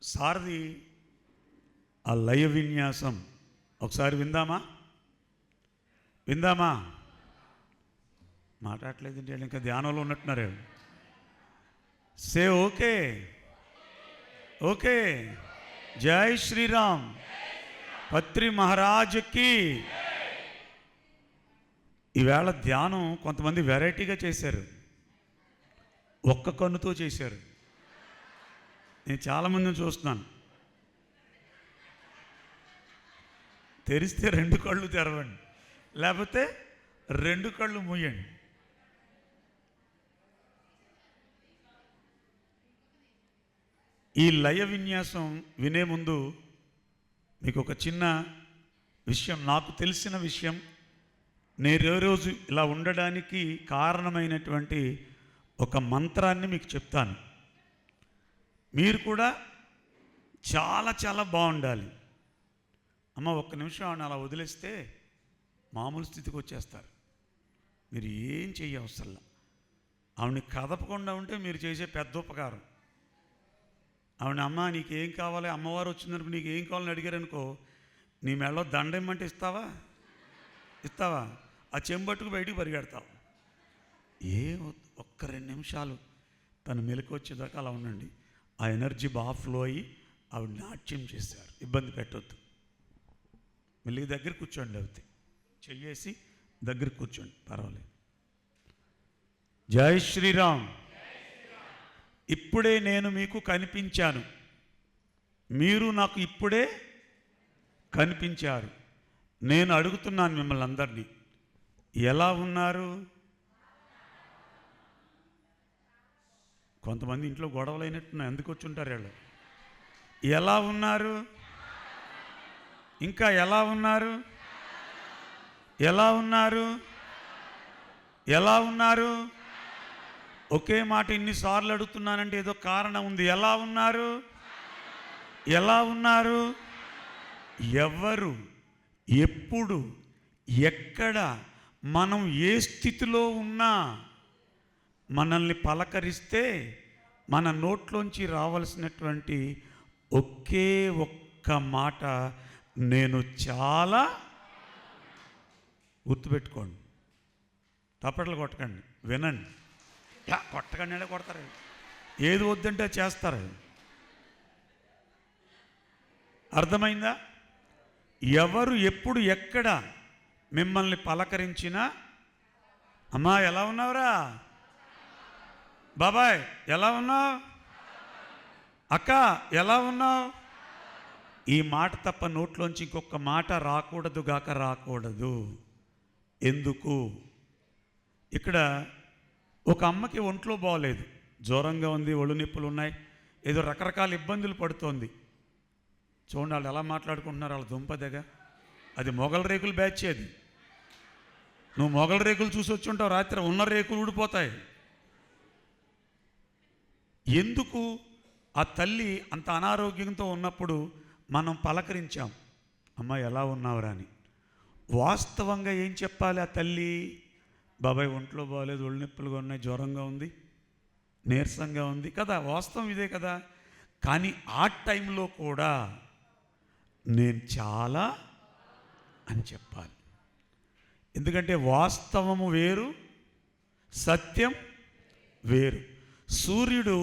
సారథి ఆ లయ విన్యాసం ఒకసారి విందామా మాట్లాడలేదండి వాళ్ళు ఇంకా ధ్యానంలో ఉన్నట్టున్నారు. Say okay okay. జై శ్రీరామ్. పత్రి మహారాజుకి. ఈవేళ ధ్యానం కొంతమంది వెరైటీగా చేశారు. ఒక్క కన్నుతో చేశారు. నేను చాలామందిని చూస్తున్నాను. తెరిస్తే 2 కళ్ళు తెరవండి, లేకపోతే 2 కళ్ళు మూయండి. ఈ లయ విన్యాసం వినే ముందు మీకు ఒక చిన్న విషయం, నాకు తెలిసిన విషయం, నేను ఏ రోజు ఇలా ఉండడానికి కారణమైనటువంటి ఒక మంత్రాన్ని మీకు చెప్తాను. మీరు కూడా చాలా చాలా బాగుండాలి. అమ్మ ఒక్క నిమిషం ఆవిడ అలా వదిలేస్తే మామూలు స్థితికి వచ్చేస్తారు. మీరు ఏం చెయ్యవసరంలా. ఆవిడని కదపకుండా ఉంటే మీరు చేసే పెద్ద ఉపకారం. ఆవిడ అమ్మ నీకేం కావాలి, అమ్మవారు వచ్చిందనుకో నీకు ఏం కావాలని అడిగారనుకో, నీ మెడలో దండ ఇమ్మంటే ఇస్తావా? ఆ చెంబట్టుకు బయటికి పరిగెడతావు. ఒక్క 2 నిమిషాలు తను మెలకు వచ్చేదాకా అలా ఉండండి. ఆ ఎనర్జీ బాగా ఫ్లో అయ్యి ఆవిడ నాట్యం చేశారు. ఇబ్బంది పెట్టొద్దు. మళ్ళీ దగ్గర కూర్చోండి, లేకపోతే చెయ్యేసి దగ్గర కూర్చోండి, పర్వాలేదు. జై శ్రీరామ్. ఇప్పుడే నేను మీకు కనిపించాను, మీరు నాకు ఇప్పుడే కనిపించారు. నేను అడుగుతున్నాను మిమ్మల్ని అందరినీ, ఎలా ఉన్నారు? కొంతమంది ఇంట్లో గొడవలు అయినట్టున్నా, ఎందుకు వచ్చి ఉంటారు వీళ్ళు? ఎలా ఉన్నారు? ఇంకా ఎలా ఉన్నారు? ఎలా ఉన్నారు? ఎలా ఉన్నారు? ఒకే మాట ఇన్నిసార్లు అడుగుతున్నానంటే ఏదో కారణం ఉంది. ఎలా ఉన్నారు? ఎలా ఉన్నారు? ఎవరు, ఎప్పుడు, ఎక్కడ, మనం ఏ స్థితిలో ఉన్నా మనల్ని పలకరిస్తే మన నోట్లోంచి రావాల్సినటువంటి ఒకే ఒక్క మాట, నేను చాలా. గుర్తుపెట్టుకోండి, తప్పట్లు కొట్టకండి, వినండి. కొట్టకండి, కొడతారు. ఏది వద్దంటే చేస్తారు. అర్థమైందా? ఎవరు, ఎప్పుడు, ఎక్కడ మిమ్మల్ని పలకరించినా, అమ్మా ఎలా ఉన్నావురా, బాబాయ్ ఎలా ఉన్నావు, అక్క ఎలా ఉన్నావు, ఈ మాట తప్ప నోట్లోంచి ఇంకొక మాట రాకూడదు గాక రాకూడదు. ఎందుకు? ఇక్కడ ఒక అమ్మకి ఒంట్లో బాగోలేదు, జ్వరంగా ఉంది, ఒళ్ళు నొప్పులు ఉన్నాయి, ఏదో రకరకాల ఇబ్బందులు పడుతోంది. చూడండి వాళ్ళు ఎలా మాట్లాడుకుంటున్నారు, వాళ్ళ దుంపదగా. అది మొగల రేకులు బ్యాచ్. అది నువ్వు మొగల రేకులు చూసి వచ్చి ఉంటావు, రాత్రి ఉన్న రేకులు ఊడిపోతాయి. ఎందుకు? ఆ తల్లి అంత అనారోగ్యంతో ఉన్నప్పుడు మనం పలకరించాం, అమ్మ ఎలా ఉన్నావురా అని. వాస్తవంగా ఏం చెప్పాలి ఆ తల్లి? బాబాయ్ ఒంట్లో బాగోలేదు, ఒళ్ళు నొప్పులుగా ఉన్నాయి, జ్వరంగా ఉంది, నీరసంగా ఉంది కదా, వాస్తవం ఇదే కదా. కానీ ఆ టైంలో కూడా నేను చాలా అని చెప్పాలి. ఎందుకంటే వాస్తవము వేరు, సత్యం వేరు. సూర్యుడు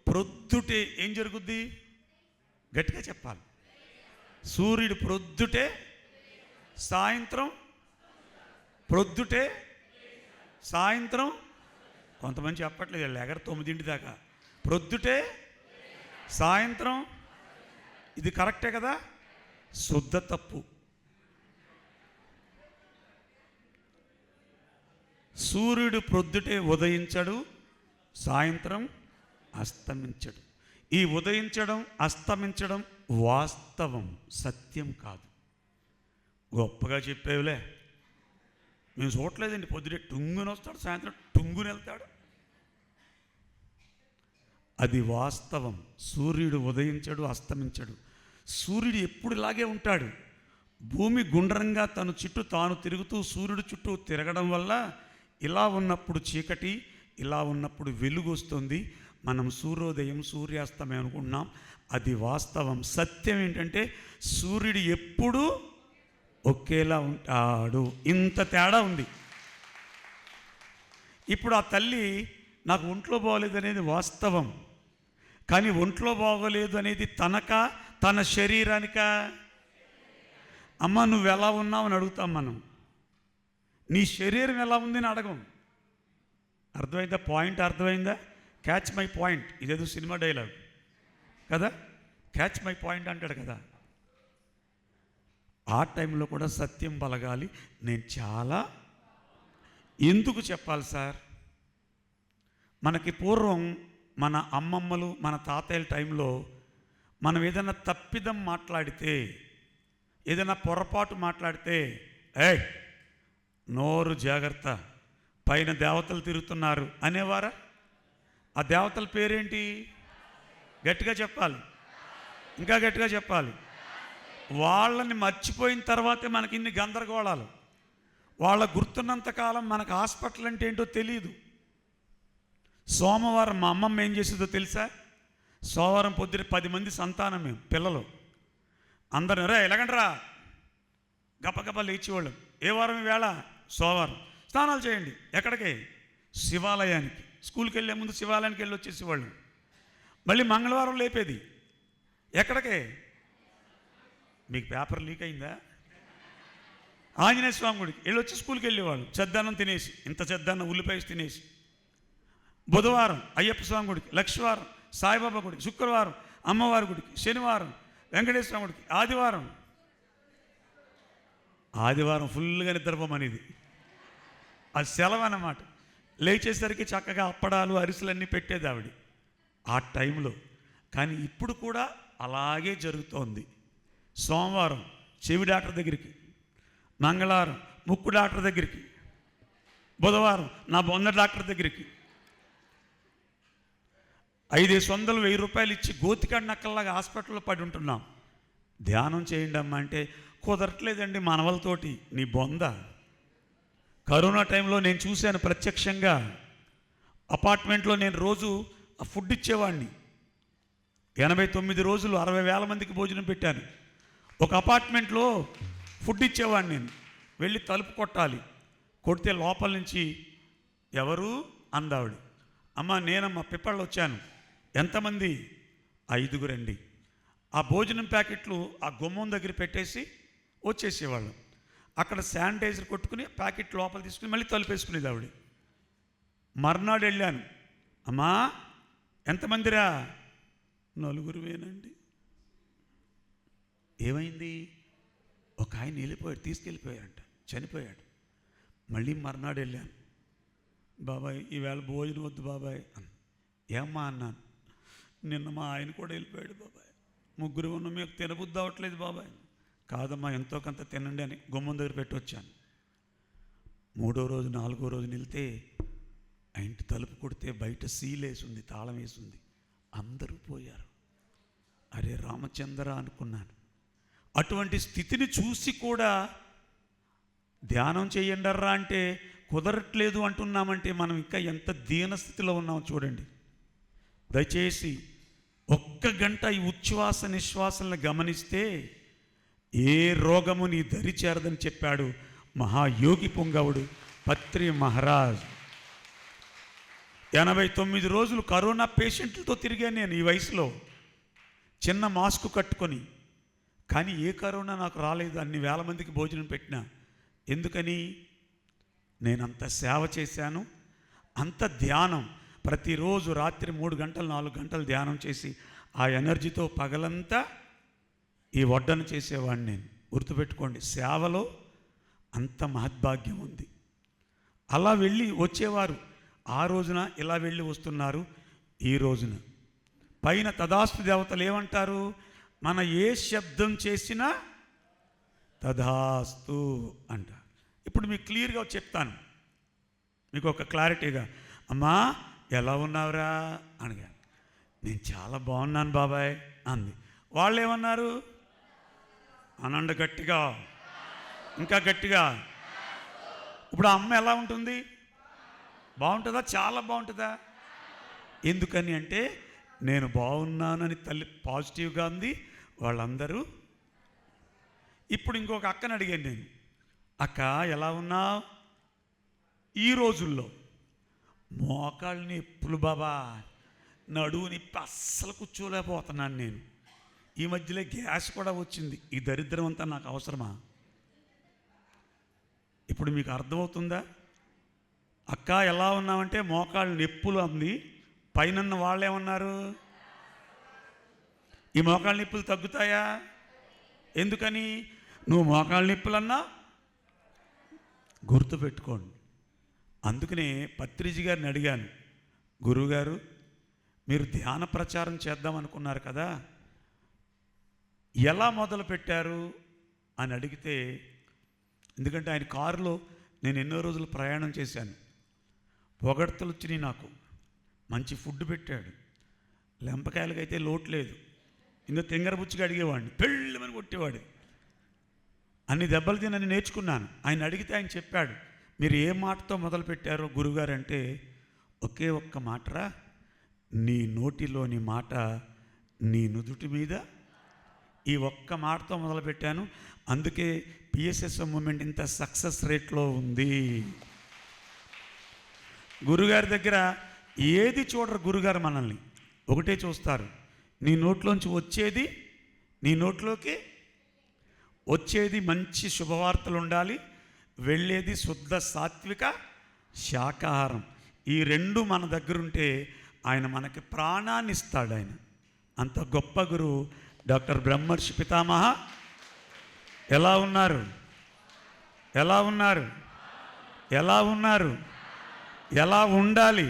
ప్రొద్దుటే ఏం జరుగుద్ది? గట్టిగా చెప్పాలి. సూర్యుడు ప్రొద్దుటే, సాయంత్రం, ప్రొద్దుటే, సాయంత్రం. కొంతమంది చెప్పట్లేదు, వీళ్ళు ఎగర 9 దాకా. ప్రొద్దుటే, సాయంత్రం. ఇది కరెక్టే కదా? శుద్ధ తప్పు. సూర్యుడు ప్రొద్దుటే ఉదయించడు, సాయంత్రం అస్తమించడు. ఈ ఉదయించడం, అస్తమించడం వాస్తవం, సత్యం కాదు. గొప్పగా చెప్పేవులే, మేము చూడలేదండి. పొద్దుటే టుంగుని వస్తాడు, సాయంత్రం టుంగుని వెళ్తాడు. అది వాస్తవం. సూర్యుడు ఉదయించడు, అస్తమించడు. సూర్యుడు ఎప్పుడు ఇలాగే ఉంటాడు. భూమి గుండ్రంగా తన చుట్టూ తాను తిరుగుతూ సూర్యుడు చుట్టూ తిరగడం వల్ల ఇలా ఉన్నప్పుడు చీకటి, ఇలా ఉన్నప్పుడు వెలుగు వస్తుంది. మనం సూర్యోదయం, సూర్యాస్తమయం అనుకుంటున్నాం. అది వాస్తవం. సత్యం ఏంటంటే సూర్యుడు ఎప్పుడూ ఒకేలా ఉంటాడు. ఇంత తేడా ఉంది. ఇప్పుడు ఆ తల్లి నాకు ఒంట్లో బాగోలేదు అనేది వాస్తవం. కానీ ఒంట్లో బాగోలేదు అనేది తనకా, తన శరీరానికా? అమ్మ నువ్వు ఎలా ఉన్నావు అని అడుగుతాం మనం. నీ శరీరం ఎలా ఉంది అని అడగం. అర్థమైందా? పాయింట్ అర్థమైందా? Catch my point. ఇదేదో సినిమా డైలాగ్ కదా, క్యాచ్ మై పాయింట్ అంటాడు కదా. ఆ టైంలో కూడా సత్యం పలగాలి. నేను చాలా. ఎందుకు చెప్పాలి సార్? మనకి పూర్వం మన అమ్మమ్మలు, మన తాతయ్యల టైంలో మనం ఏదైనా తప్పిదం మాట్లాడితే ఏదైనా పొరపాటు మాట్లాడితే ఏయ్ నోరు జాగ్రత్త, పైన దేవతలు తిరుగుతున్నారు అనేవారా? ఆ దేవతల పేరేంటి? గట్టిగా చెప్పాలి, ఇంకా గట్టిగా చెప్పాలి. వాళ్ళని మర్చిపోయిన తర్వాతే మనకి ఇన్ని గందరగోళాలు. వాళ్ళ గుర్తున్నంతకాలం మనకు హాస్పిటల్ అంటే ఏంటో తెలియదు. సోమవారం మా అమ్మమ్మ ఏం చేసేదో తెలుసా? సోమవారం పొద్దున 10 మంది సంతానం, మేము పిల్లలు అందరం రే ఎలాగంటరా గప్పగప్ప లేచేవాళ్ళం. ఏ వారం వేళ? సోమవారం. స్నానాలు చేయండి. ఎక్కడికి? శివాలయానికి. స్కూల్కి వెళ్ళే ముందు శివాలయానికి వెళ్ళి వచ్చేసేవాళ్ళం. మళ్ళీ మంగళవారం లేపేది. ఎక్కడికి? మీకు పేపర్ లీక్ అయిందా? ఆంజనేయ స్వామి గుడికి వెళ్ళి వచ్చి స్కూల్కి వెళ్ళేవాళ్ళు. చెద్దన్నం తినేసి, ఇంత చెద్దన్నం ఉల్లిపాయ తినేసి. బుధవారం అయ్యప్ప స్వామి గుడికి, లక్షవారం సాయిబాబా గుడికి, శుక్రవారం అమ్మవారి గుడికి, శనివారం వెంకటేశ్వర గుడికి, ఆదివారం ఫుల్గా నిద్రపోమనేది. అది సెలవు అన్నమాట. లేచేసరికి చక్కగా అప్పడాలు అరిసెలన్నీ పెట్టేది ఆవిడ ఆ టైంలో. కానీ ఇప్పుడు కూడా అలాగే జరుగుతోంది. సోమవారం చెవి డాక్టర్ దగ్గరికి, మంగళవారం ముక్కు డాక్టర్ దగ్గరికి, బుధవారం నా బొంద డాక్టర్ దగ్గరికి. 500 1000 రూపాయలు ఇచ్చి గోతికాడి నక్కల్లాగా హాస్పిటల్లో పడి ఉంటున్నాం. ధ్యానం చేయండి అమ్మా అంటే కుదరట్లేదండి మనవలతోటి. నీ బొంద. కరోనా టైంలో నేను చూశాను ప్రత్యక్షంగా. అపార్ట్మెంట్లో నేను రోజు ఫుడ్ ఇచ్చేవాడిని. 89 రోజులు 60,000 మందికి భోజనం పెట్టాను. ఒక అపార్ట్మెంట్లో ఫుడ్ ఇచ్చేవాడిని నేను. వెళ్ళి తలుపు కొట్టాలి. కొడితే లోపల నుంచి ఎవరు అందావిడ. అమ్మ నేనమ్మ పిప్పళ్ళు వచ్చాను. ఎంతమంది? 5 ఆ భోజనం ప్యాకెట్లు ఆ గుమ్మం దగ్గర పెట్టేసి వచ్చేసేవాళ్ళం. అక్కడ శానిటైజర్ కొట్టుకుని ప్యాకెట్ లోపల తీసుకుని మళ్ళీ తలుపేసుకునేది ఆవిడ. మర్నాడు వెళ్ళాను. అమ్మా ఎంతమందిరా? 4 ఏమైంది? ఒక ఆయన వెళ్ళిపోయాడు, తీసుకెళ్ళిపోయాడంట, చనిపోయాడు. మళ్ళీ మర్నాడు వెళ్ళాను. బాబాయ్ ఈవేళ భోజనం వద్దు బాబాయ్. ఏమ్మా అన్నాను. నిన్న మా ఆయన కూడా వెళ్ళిపోయాడు బాబాయ్. 3 ఉన్న మీకు తినబుద్ధి అవ్వట్లేదు బాబాయ్. కాదమ్మా ఎంతో కొంత తినండి అని గుమ్మం దగ్గర పెట్టొచ్చాను. 3వ రోజు 4వ రోజు వెళ్తే ఆ ఇంటి తలుపు కొడితే బయట సీల్ వేసింది, తాళం వేసింది. అందరూ పోయారు. అరే రామచంద్ర అనుకున్నాను. అటువంటి స్థితిని చూసి కూడా ధ్యానం చేయండర్రా అంటే కుదరట్లేదు అంటున్నామంటే మనం ఇంకా ఎంత దీనస్థితిలో ఉన్నామో చూడండి. దయచేసి 1 గంట ఈ ఉచ్ఛ్వాస నిశ్వాసలను గమనిస్తే ఏ రోగము నీ దరి చేరదని చెప్పాడు మహాయోగి పుంగవుడు పత్రి మహారాజ్. 89 రోజులు కరోనా పేషెంట్లతో తిరిగాను నేను ఈ వయసులో, చిన్న మాస్క్ కట్టుకొని. కానీ ఏ కరోనా నాకు రాలేదు. అన్ని వేల మందికి భోజనం పెట్టినా. ఎందుకని? నేనంత సేవ చేశాను, అంత ధ్యానం. ప్రతిరోజు రాత్రి 3 గంటలు 4 గంటలు ధ్యానం చేసి ఆ ఎనర్జీతో పగలంతా ఈ వడ్డన చేసేవాడిని నేను. గుర్తుపెట్టుకోండి, సేవలో అంత మహద్భాగ్యం ఉంది. అలా వెళ్ళి వచ్చేవారు. ఆ రోజున ఇలా వెళ్ళి వస్తున్నారు. ఈ రోజున పైన తదాస్తు దేవతలు ఏమంటారు? మన ఏ శబ్దం చేసినా తదాస్తు అంట. ఇప్పుడు మీకు క్లియర్గా చెప్తాను, మీకు ఒక క్లారిటీగా. అమ్మా ఎలా ఉన్నావురా అడిగాను. నేను చాలా బాగున్నాను బాబాయ్ అంది. వాళ్ళు ఏమన్నారు? అనండి గట్టిగా, ఇంకా గట్టిగా. ఇప్పుడు ఆ అమ్మ ఎలా ఉంటుంది? బాగుంటుందా? చాలా బాగుంటుందా? ఎందుకని అంటే నేను బాగున్నానని తల్లి పాజిటివ్గా ఉంది. వాళ్ళందరూ. ఇప్పుడు ఇంకొక అక్కని అడిగాను నేను, అక్క ఎలా ఉన్నావు? ఈ రోజుల్లో మోకాళ్ళ నొప్పులు బాబా, నడువు నొప్పి, అస్సలు కూర్చోలేకపోతున్నాను నేను. ఈ మధ్యలో గ్యాస్ కూడా వచ్చింది. ఈ దరిద్రం అంతా నాకు అవసరమా? ఇప్పుడు మీకు అర్థమవుతుందా? అక్క ఎలా ఉన్నామంటే మోకాళ్ళ నొప్పులు అంది. పైన వాళ్ళు ఏమన్నారు? ఈ మోకాళ్ళ నొప్పులు తగ్గుతాయా? ఎందుకని? నువ్వు మోకాళ్ళ నొప్పులన్నా గుర్తుపెట్టుకోండి. అందుకనే పత్రిజీ గారిని అడిగాను, గురువుగారు మీరు ధ్యాన ప్రచారం చేద్దాం అనుకున్నారు కదా, ఎలా మొదలు పెట్టారు అని అడిగితే, ఎందుకంటే ఆయన కారులో నేను ఎన్నో రోజులు ప్రయాణం చేశాను, పొగడ్తలు వచ్చినాయి నాకు, మంచి ఫుడ్ పెట్టాడు, లెంపకాయలకైతే లోటు లేదు, ఇంకా తింగరబుచ్చిగా అడిగేవాడిని, పెళ్ళమని కొట్టేవాడు, అన్ని దెబ్బలు తినని నేర్చుకున్నాను. ఆయన అడిగితే ఆయన చెప్పాడు, మీరు ఏ మాటతో మొదలుపెట్టారో గురుగారు అంటే, ఒకే ఒక్క మాటరా, నీ నోటిలోని మాట నీ నుదుటి మీద, ఈ ఒక్క మాటతో మొదలుపెట్టాను, అందుకే పిఎస్ఎస్ మూమెంట్ ఇంత సక్సెస్ రేట్లో ఉంది. గురుగారి దగ్గర ఏది చూడరు గురుగారు మనల్ని, ఒకటే చూస్తారు, నీ నోట్లోంచి వచ్చేది, నీ నోట్లోకి వచ్చేది మంచి శుభవార్తలు ఉండాలి, వెళ్ళేది శుద్ధ సాత్విక శాకాహారం. ఈ రెండు మన దగ్గరుంటే ఆయన మనకి ప్రాణాన్ని ఇస్తాడు. ఆయన అంత గొప్ప గురువు డాక్టర్ బ్రహ్మర్షి పితామహ. ఎలా ఉన్నారు? ఎలా ఉన్నారు? ఎలా ఉన్నారు? ఎలా ఉండాలి?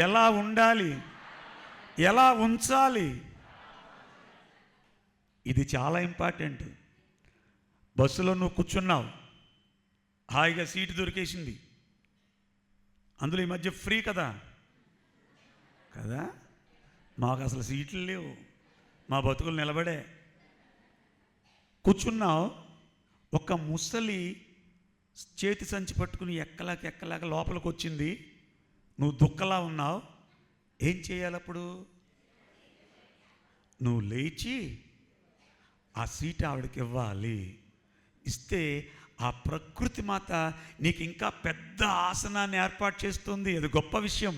ఎలా ఉండాలి? ఎలా ఉంచాలి? ఇది చాలా ఇంపార్టెంట్. బస్సులో నువ్వు కూర్చున్నావు, హాయిగా సీటు దొరికేసింది, అందులో ఈ మధ్య ఫ్రీ కదా కదా, మాకు అసలు సీట్లు లేవు, మా బతుకులు నిలబడే. కూర్చున్నావు, ఒక ముసలి చేతి సంచి పట్టుకుని ఎక్కలాక లోపలికి వచ్చింది, నువ్వు దుక్కలా ఉన్నావు, ఏం చేయాలి అప్పుడు? నువ్వు లేచి ఆ సీట్ ఆవిడకి ఇవ్వాలి. ఇస్తే ఆ ప్రకృతి మాత నీకు ఇంకా పెద్ద ఆసనాన్ని ఏర్పాటు చేస్తుంది. అది గొప్ప విషయం.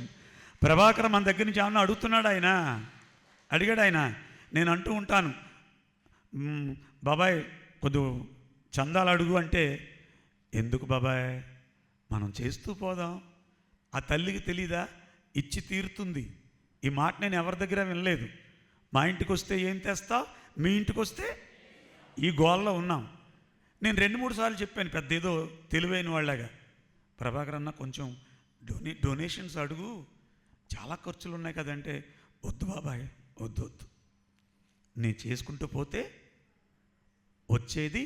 ప్రభాకర్ మన దగ్గర నుంచి ఏమన్నా అడుగుతున్నాడు, ఆయన అడిగాడు. ఆయన నేను అంటూ ఉంటాను, బాబాయ్ కొద్ది చందాలు అడుగు అంటే, ఎందుకు బాబాయ్, మనం చేస్తూ పోదాం, ఆ తల్లికి తెలీదా, ఇచ్చి తీరుతుంది. ఈ మాట నేను ఎవరి దగ్గర వినలేదు. మా ఇంటికి వస్తే ఏం తెస్తావు, మీ ఇంటికి వస్తే ఈ గోల్లో ఉన్నాం. నేను 2-3 సార్లు చెప్పాను, పెద్ద ఏదో తెలివైన వాళ్ళగా, ప్రభాకర్ అన్న కొంచెం డొనేషన్స్ అడుగు, చాలా ఖర్చులు ఉన్నాయి కదంటే, వద్దు బాబాయ్, వద్దు, నేను చేసుకుంటూ పోతే వచ్చేది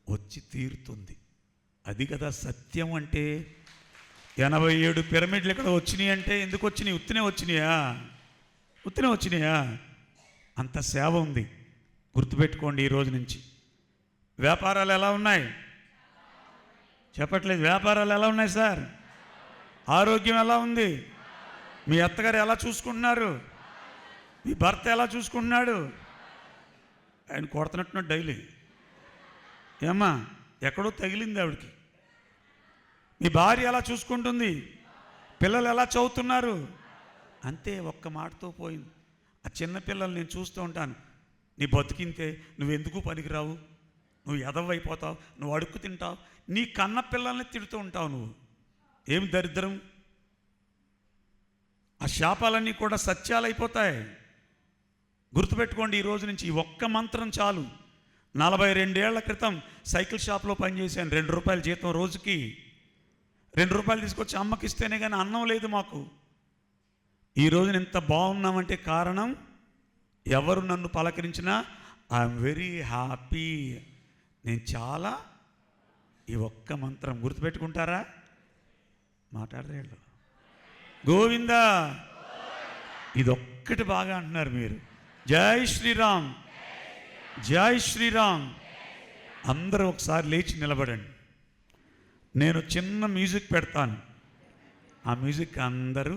వచ్చి తీరుతుంది. అది కదా సత్యం అంటే. 87 పిరమిడ్లు ఇక్కడ వచ్చినాయి అంటే ఎందుకు వచ్చినాయి? ఉత్తినే వచ్చినాయా? అంత సేవ ఉంది. గుర్తుపెట్టుకోండి ఈ రోజు నుంచి. వ్యాపారాలు ఎలా ఉన్నాయి? చెప్పట్లేదు. వ్యాపారాలు ఎలా ఉన్నాయి సార్? ఆరోగ్యం ఎలా ఉంది? మీ అత్తగారు ఎలా చూసుకుంటున్నారు? మీ భర్త ఎలా చూసుకుంటున్నాడు? ఆయన కొడుతున్నట్టున్నాడు డైలీ. ఏమ్మా, ఎక్కడో తగిలింది ఆవిడకి. మీ భార్య ఎలా చూసుకుంటుంది? పిల్లలు ఎలా చదువుతున్నారు? అంతే, ఒక్క మాటతో పోయింది. ఆ చిన్న పిల్లలు నేను చూస్తూ ఉంటాను, నీ బతికింతే, నువ్వెందుకు పనికిరావు, నువ్వు ఎదవైపోతావు, నువ్వు అడుక్కు తింటావు, నీ కన్న పిల్లల్ని తిడుతూ ఉంటావు. నువ్వు ఏం దరిద్రం! ఆ శాపాలన్నీ కూడా సత్యాలు అయిపోతాయి. గుర్తుపెట్టుకోండి ఈ రోజు నుంచి. ఈ ఒక్క మంత్రం చాలు. 42 ఏళ్ల క్రితం సైకిల్ షాప్లో పనిచేశాను. 2 రూపాయల జీతం రోజుకి. 2 రూపాయలు తీసుకొచ్చి అమ్మకి ఇస్తేనే కానీ అన్నం లేదు మాకు. ఈ రోజున ఎంత బాగున్నామంటే కారణం, ఎవరు నన్ను పలకరించినా ఐఎమ్ వెరీ హ్యాపీ. నేను చాలా, ఈ ఒక్క మంత్రం గుర్తుపెట్టుకుంటారా? మాట్లాడరేళ్ళు గోవిందా, ఇదొక్కటి బాగా అంటున్నారు మీరు. జై శ్రీరామ్, జై శ్రీరామ్. అందరూ ఒకసారి లేచి నిలబడండి. నేను చిన్న మ్యూజిక్ పెడతాను. ఆ మ్యూజిక్ అందరూ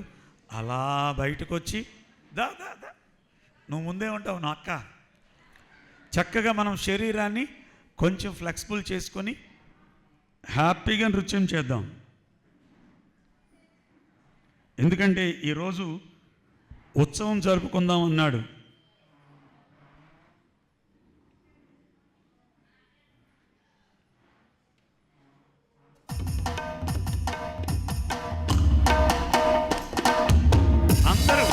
అలా బయటకు వచ్చి, దా దా దా, నువ్వు ముందే ఉంటావు నా అక్క. చక్కగా మనం శరీరాన్ని కొంచెం ఫ్లెక్సిబుల్ చేసుకొని హ్యాపీగా నృత్యం చేద్దాం. ఎందుకంటే ఈరోజు ఉత్సవం జరుపుకుందాం అన్నాడు. అందరూ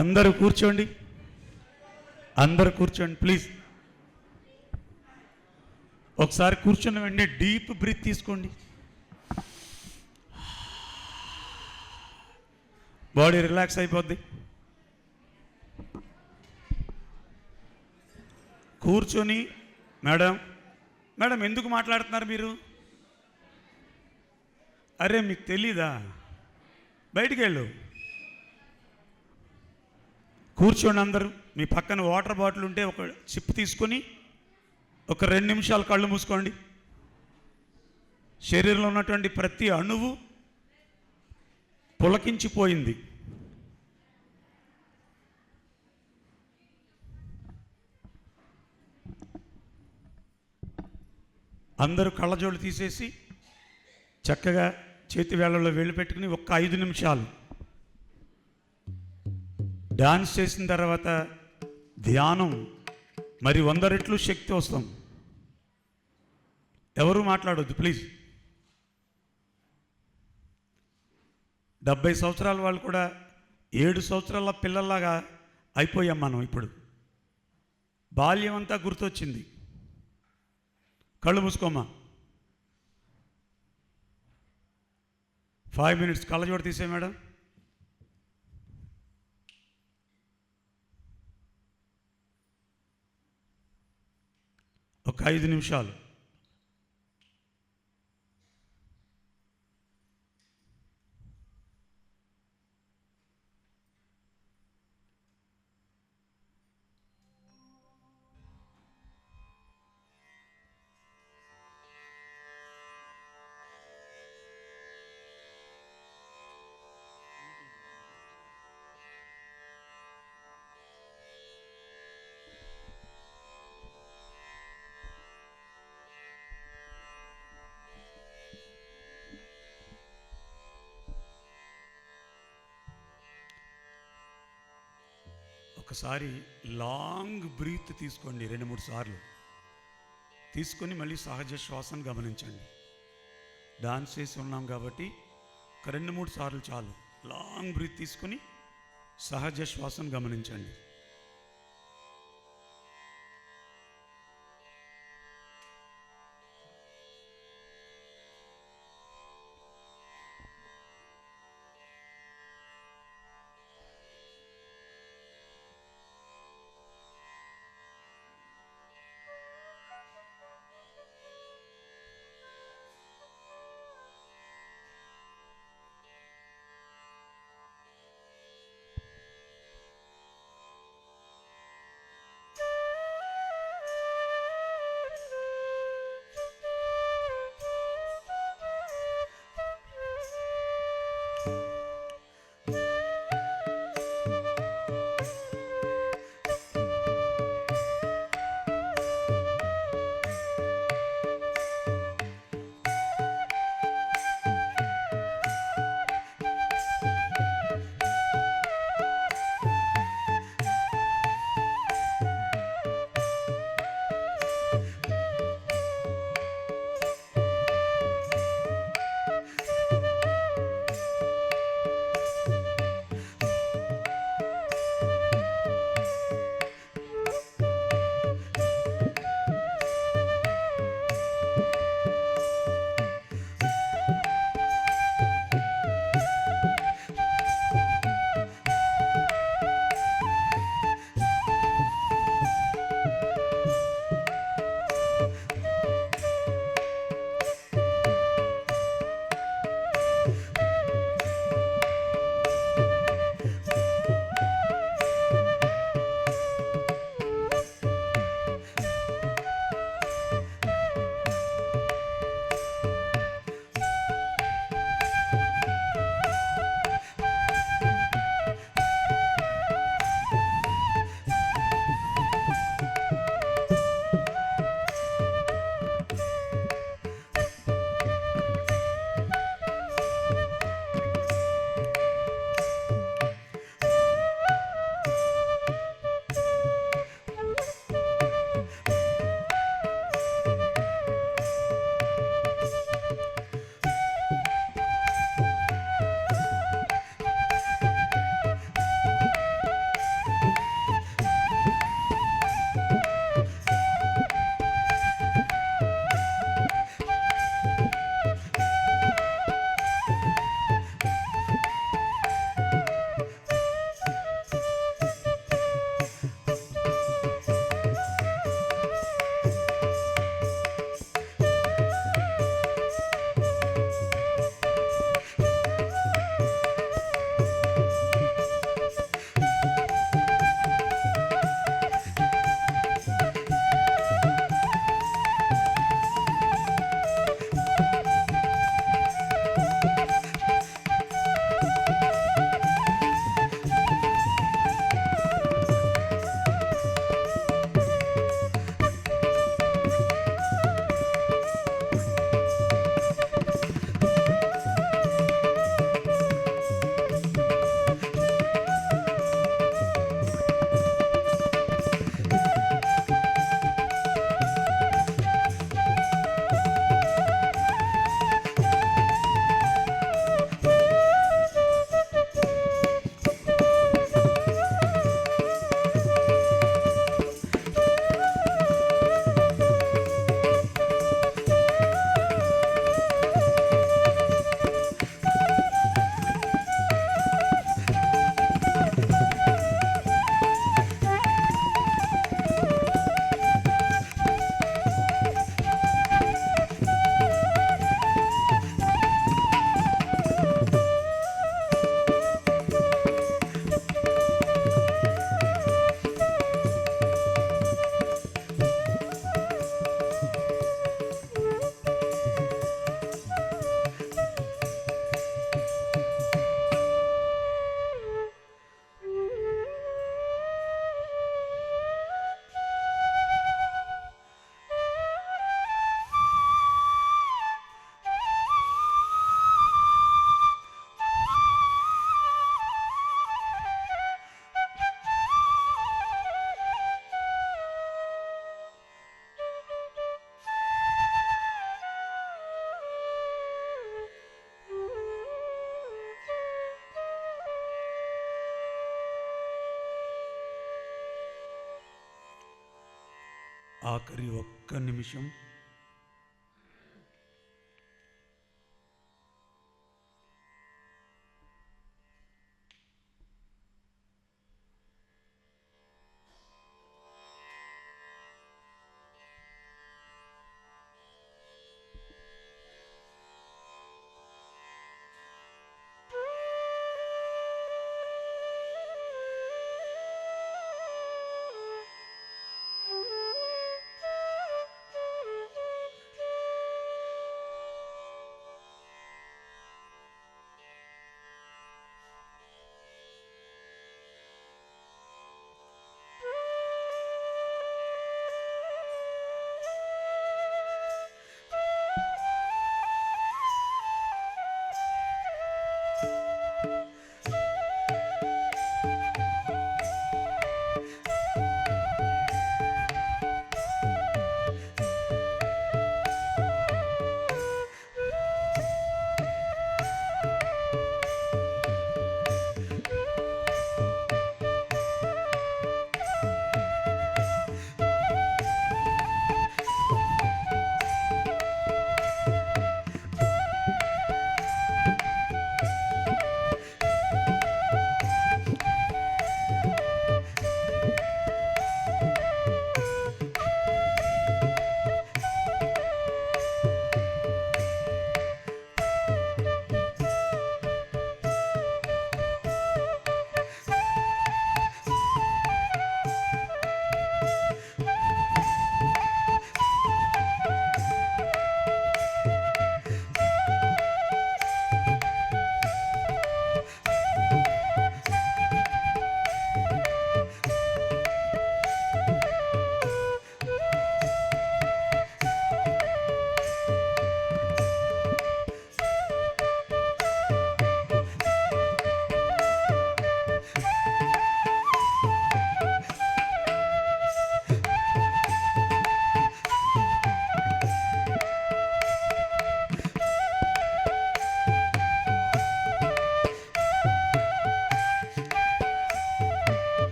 అందరూ కూర్చోండి, అందరూ కూర్చోండి ప్లీజ్. ఒకసారి కూర్చున్న వెంటనే డీప్ బ్రీత్ తీసుకోండి. బాడీ రిలాక్స్ అయిపోద్ది. కూర్చొని మేడం మేడం ఎందుకు మాట్లాడుతున్నారు మీరు? అరే మీకు తెలీదా? బయటికి వెళ్ళు. కూర్చోండి అందరూ. మీ పక్కన వాటర్ బాటిల్ ఉంటే ఒక సిప్ తీసుకొని ఒక 2 నిమిషాలు కళ్ళు మూసుకోండి. శరీరంలో ఉన్నటువంటి ప్రతి అణువు పులకించిపోయింది. అందరూ కళ్ళజోళ్ళు తీసేసి చక్కగా చేతి వేళ్ళలో వేళ్ళు పెట్టుకుని ఒక్క 5 నిమిషాలు డాన్స్ చేసిన తర్వాత ధ్యానం మరి 100 రెట్లు శక్తి వస్తాం. ఎవరు మాట్లాడొద్దు ప్లీజ్. 70 సంవత్సరాల వాళ్ళు కూడా 7 సంవత్సరాల పిల్లల్లాగా అయిపోయాం మనం. ఇప్పుడు బాల్యం అంతా గుర్తొచ్చింది. కళ్ళు మూసుకోమ్మా. 5 minutes కళ్ళజోడు తీసే మేడం. ఒక 5 నిమిషాలు. ఒకసారి లాంగ్ బ్రీత్ తీసుకోండి 2-3 సార్లు. తీసుకొని మళ్ళీ సహజ శ్వాసను గమనించండి. డాన్స్ చేసి ఉన్నాం కాబట్టి ఒక 2-3 సార్లు చాలు. లాంగ్ బ్రీత్ తీసుకొని సహజ శ్వాసను గమనించండి. ఆఖరి ఒక్క నిమిషం.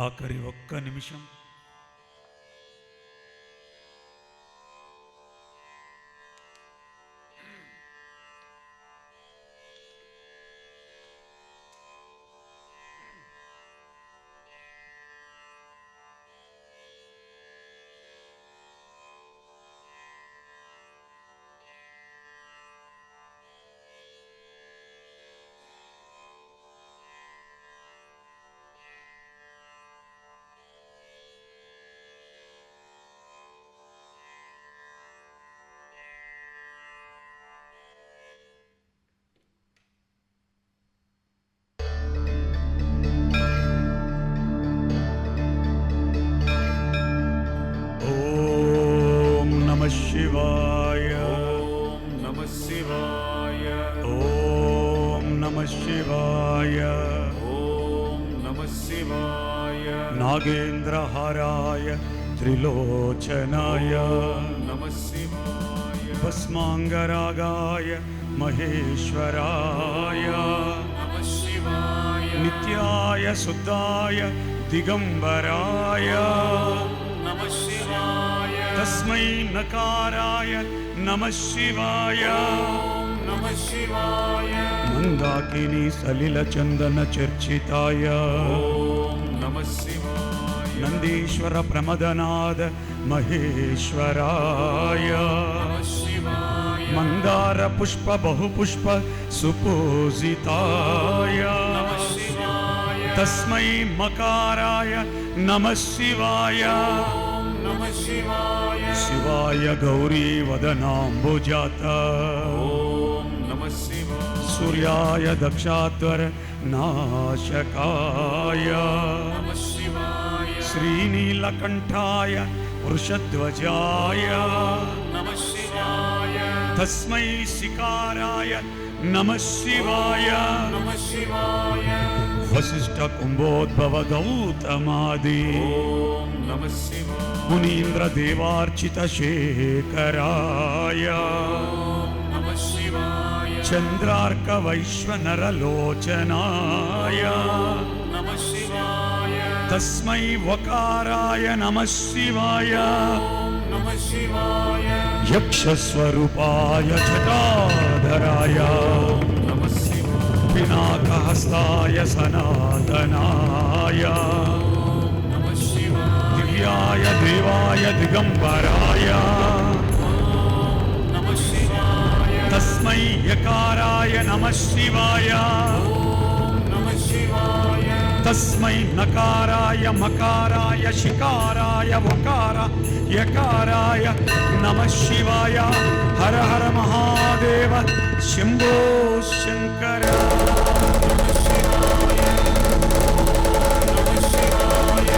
ఆఖరి ఒక్క నిమిషం. नागेन्द्रहाराय त्रिलोचनाय नमः शिवाय भस्मांगरागाय महेश्वराय नमः शिवाय नित्याय शुद्धाय दिगंबराय नमः शिवाय तस्मै नकाराय नमः शिवाय नमः शिवाय मंदाकिनी सलिल चंदन चर्चिताय नमः शिवाय नंदीश्वर प्रमदनाद महेश्वराय नमः शिवाय मंदार पुष्प बहुपुष्प सुपूजिताय नमः शिवाय तस्मै मकाराय नमः शिवाय नमः शिवाय शिवाय गौरी वदनाम्बुजात नमः शिवाय सूर्याय दक्षात्वर नाशकाय नमः शिवाय श्रीनीलकंठाय वृषध्वजाय नमः शिवाय तस्मै शिकाराय नमः शिवाय नमः शिवाय वसिष्ठ कुंभोद्भव गौतमादि नमः शिवाय मुनीन्द्र देवार्चित शेखराय नमः शिवाय चंद्रार्क वैश्वनरलोचनाय नमः शिवाय तस्मै वकाराय नमः शिवाय नमः शिवाय यक्षस्वरूपाय जटाधराय नमः शिवाय पिनाकहस्ताय सनातनाय नमः शिवाय दिव्याय देवाय दिगंबराय नमः शिवाय तस्मै यकाराय नमः शिवाय नमः शिवाय तस्मै नकाराय मकाराय शिकाराय वकार यकाराय नमः शिवाय हर हर महादेव शंभो शंकर नमः शिवाय नमः शिवाय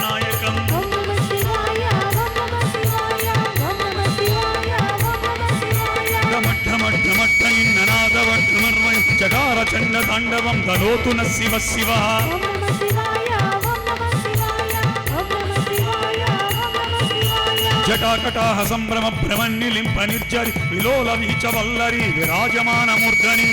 नायकम् ఓం నమః శివాయ ఓం నమః శివాయ ఓం నమః శివాయ ఓం నమః శివాయ ఢమఢమఢమఢ నిన్ననాదవఢమర్వై చకార చండ తాండవం తలోతు న శివ శివ ఓం నమః శివాయ ఓం నమః శివాయ ఓం నమః శివాయ ఓం నమః శివాయ జటాకటాహ సంభ్రమ భ్రమన్నిలింప నిర్జరి విలోల వీచ వల్లరి విరాజమాన మూర్ధని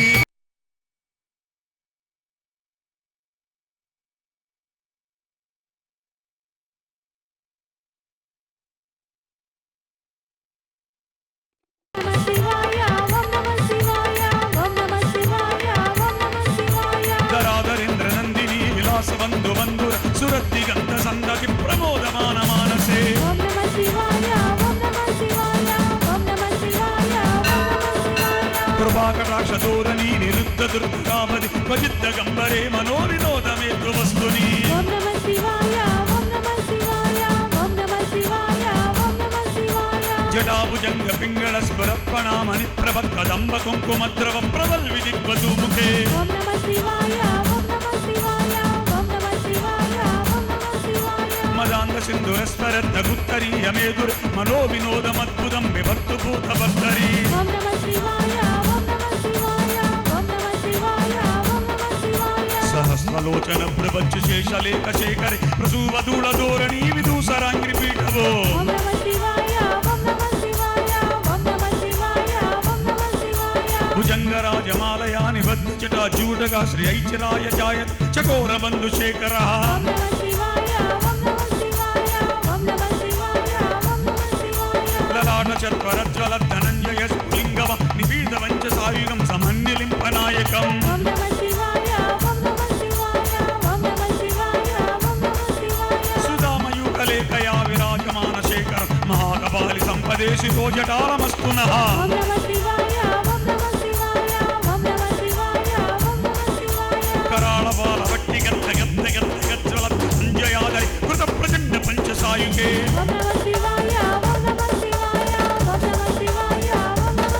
నమః శివాయ ఓం నమః శివాయ ఓం నమః శివాయ ఓం నమః శివాయ ధరాధరేంద్ర నందిని విలాస బంధు బంధుర సురద్దిగంత సందకి ప్రమోదమాన మానసే ఓం నమః శివాయ ఓం నమః శివాయ ఓం నమః శివాయ ఓం నమః శివాయ కృపాకటాక్ష దూరణి నిరుద్ధ దుర్గావది క్వచిద్ద గంబరే మనోవినోదమే వస్తుని ఓం నమః శివాయ ఓం నమః శివాయ ఓం నమః శివాయ ఓం నమః శివాయ జటాభుజంగ పింగళ స్ఫురప్పణామణి ప్రభ కదంబ కుంకుమద్రవ ప్రవల్వి దిగ్వతు ముఖే ఓం నమః శివాయ ఓం నమః శివాయ ఓం నమః శివాయ ఓం నమః శివాయ మదాంగ సింధురస్వరద్ధ గుత్తరీయ మేదుర్ మనో వినోదమద్భుతం విభక్తు భూత భక్తరి ఓం నమః శివాయ ఓం నమః శివాయ ఓం నమః శివాయ ఓం నమః శివాయ సహస్రలోచన ప్రభంచు శేషలేఖ శేఖరి ప్రసూవదూళ ధోరణి విదూసరాంగ్రి పీఠవో ఓం నమః శివాయ ఓం నమః శివాయ ఓం నమః శివాయ ఓం నమః శివాయ భుజంగరాజమాలయా నిబద్ధ జటా జూటగా శ్రీ ఐచరాయ జాయత్ చకోర బంధు శేఖర ఓం నమః శివాయ ఓం నమః శివాయ ఓం నమః శివాయ ఓం నమః శివాయ లలాట చత్వరజ్వల ధనంజయ స్ఫులింగవ నిపీత వంచ సాయుగం సమన్యలింప నాయకం ఓం నమః శివాయ ఓం నమః శివాయ ఓం నమః శివాయ ఓం నమః శివాయ సుధామయూకలేఖయా విరాజమాన శేఖర మహాకపాలి సంపదేశితో జటాలమస్తు నః ఓం నమః శివాయ ఓం నమః శివాయ ఓం నమః శివాయ ఓం నమః శివాయ कराळबाल वट्टि गद्द गद्द गद्द गज्ज्वल संजयादरि कृत प्रचंड पंचसायुगे ఓం నమః శివాయ ఓం నమః శివాయ ఓం నమః శివాయ ఓం నమః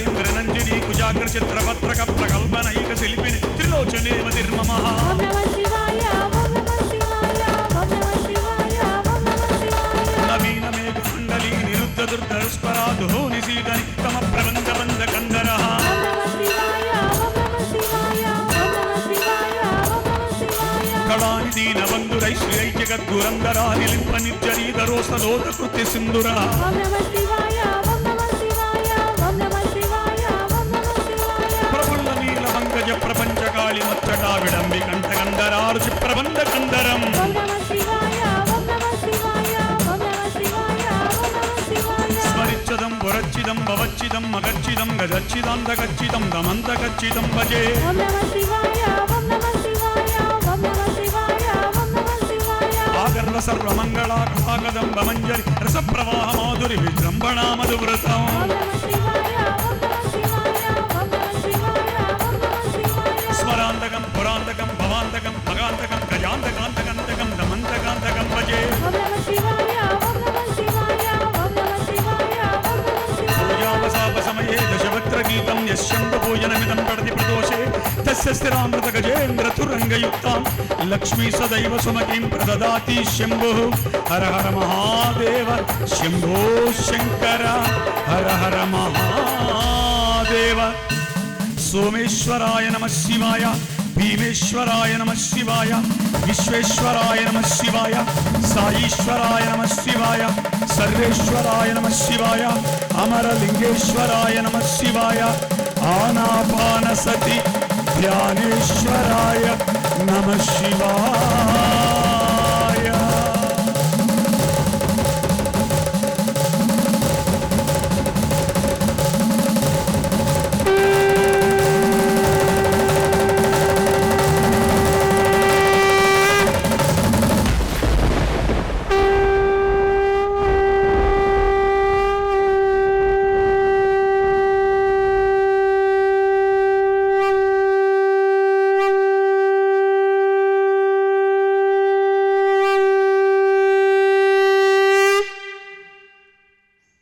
నరేంద్ర నంజిని కుజాగ్ర చిత్రపత్రక ప్రకల్పనైక శిల్పిని త్రిలోచనేవ నిర్మమ ఓం నమః శివాయ ఓం నమః శివాయ ఓం నమః శివాయ ఓం నమః శివాయ నవీన మేఘ మండలి నిరుద్ధ దుర్ధర్స్పరాధో నిశీతని తమ ప్రబంధ బంధ కందర ఓం నమః శివాయ ఓం నమః శివాయ ఓం నమః శివాయ ఓం నమః శివాయ కళాని దీన బంధురై శ్రీ జగద్గురందరా నిలింప నిర్జరీధరోసలోత కృత్య సింధుర ఓం నమః శివాయ ఓం నమః శివాయ ఓం నమః శివాయ ఓం నమః శివాయ ప్రఫుల్ల నీల మంగజ ప్రపంచకాళి మచ్చటా విడంబి కంఠగంధరారుచి ప్రబంధ కందరం ఓం నమః శివాయ ఓం నమః శివాయ ఓం నమః శివాయ ఓం నమః శివాయ స్మరిచ్చదం పురచ్చిదం భవచ్చిదం మగచ్చిదం గజచ్చిదాంతగచ్చిదం దమంతగచ్చిదం భజే ఓం నమః శివాయ ఓం నమః శివాయ ఓం నమః శివాయ ఓం నమః శివాయ ఆగర్వ సర్వమంగళాకదంబ మంజరి రస ప్రవాహ మాధురి విజృంభణా మధువ్రతం ఓం నమః శివాయ ఓం నమః శివాయ ఓం నమః శివాయ ఓం నమః శివాయ స్మరాంతకం పురాంతకం భవాంతకం భగాంతకం గజాంతకాంతకంతకం దమంతకాంతకం భజే ఓం నమః శివాయ ఓం నమః శివాయ ఓం నమః శివాయ ఓం నమః శివాయ పూజావసాప సమయే దశవక్త్ర గీతం యస్యంబ పూజనమిదం పడతి ప్రదోషే తస్య స్థిరామృత గజేంద్ర తురంగయుక్తాం లక్ష్మీ సదైవ సుమతిం ప్రదదాతి శంభుః హర హర మహాదేవ శంభో శంకర హర హర మహాదేవ సోమేశ్వరాయ నమః శివాయ భీమేశ్వరాయ నమః శివాయ విశ్వేశ్వరాయ నమః శివాయ సాయీశ్వరాయ నమః శివాయ సర్వేశ్వరాయ నమః శివాయ అమరలింగేశ్వరాయ నమః శివాయ ఆనాపానసతి ధ్యానేశ్వరాయ నమః శివాయ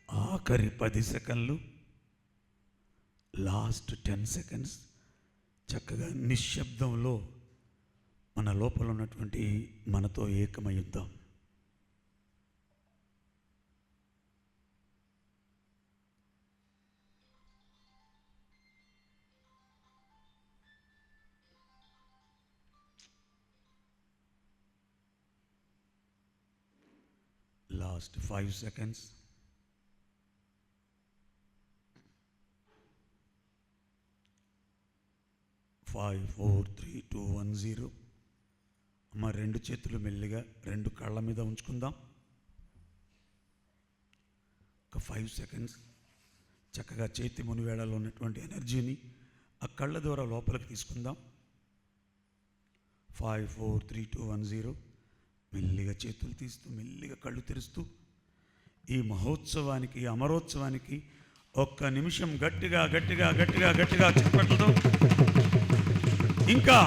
ఆఖరి 10 సెకండ్లు లాస్ట్ 10 సెకండ్స్ చక్కగా నిశ్శబ్దంలో మన లోపల ఉన్నటువంటి మనతో ఏకమయ్యుద్దాం. Last 5 seconds. 5 4 3 2 1 0. అమ్మ రెండు చేతులు మెల్లిగా రెండు కళ్ళ మీద ఉంచుకుందాం. ఒక 5 సెకండ్స్ చక్కగా చేతి మునివేళలో ఉన్నటువంటి ఎనర్జీని ఆ కళ్ళ ద్వారా లోపలికి తీసుకుందాం. 5 4 3 2 1 0. మెల్లిగా చేతులు తీస్తూ మెల్లిగా కళ్ళు తెరుస్తూ ఈ మహోత్సవానికి అమరోత్సవానికి ఒక్క నిమిషం గట్టిగా గట్టిగా గట్టిగా గట్టిగా చప్పట్లతో ఇంకా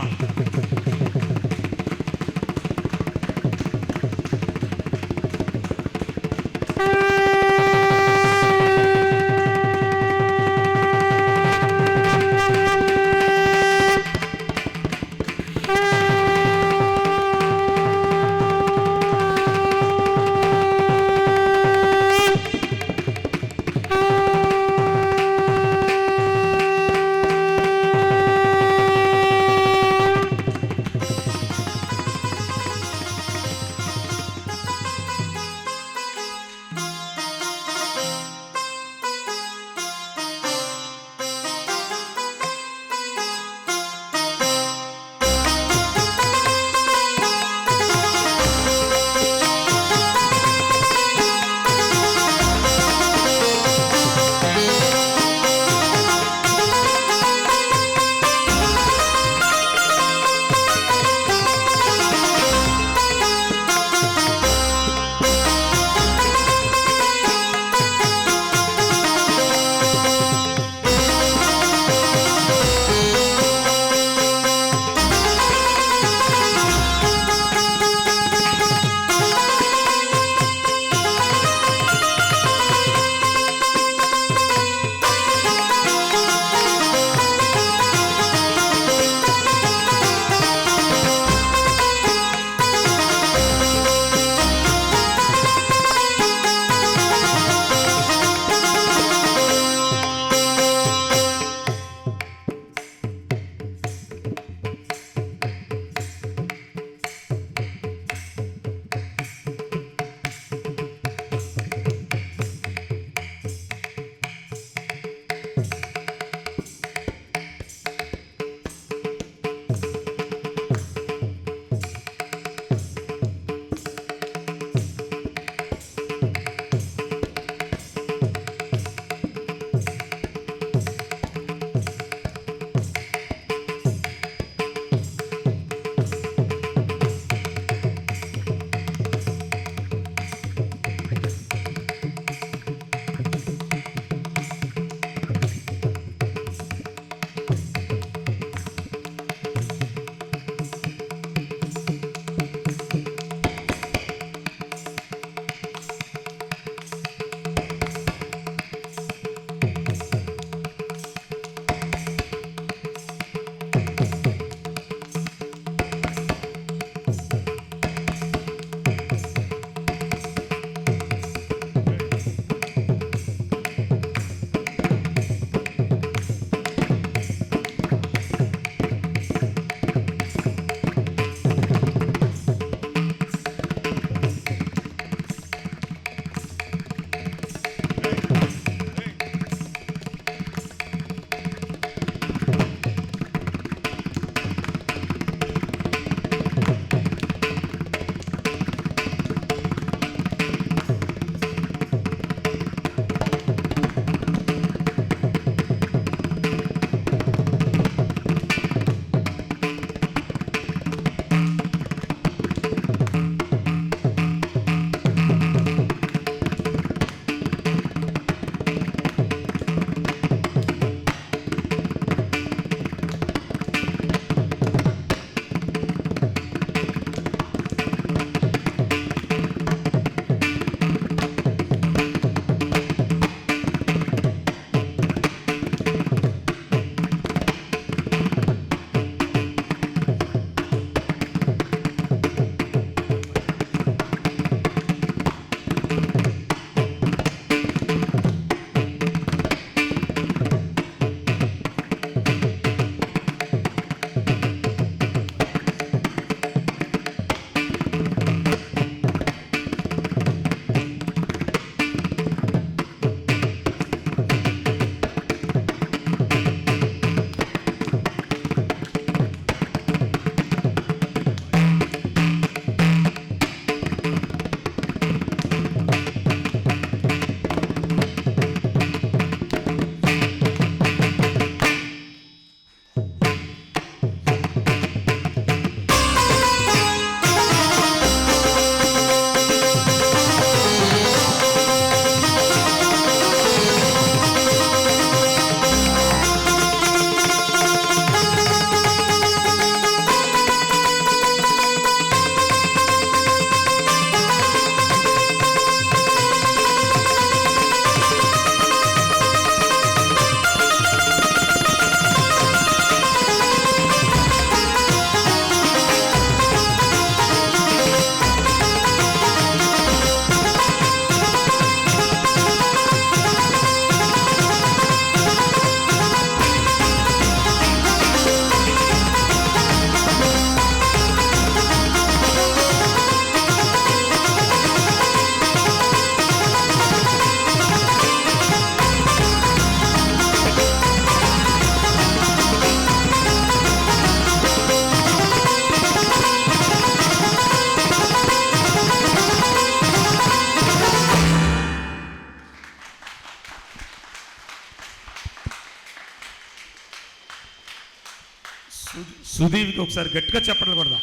సుదీప్కి ఒకసారి గట్టిగా చెప్పట్లు కొడదాం.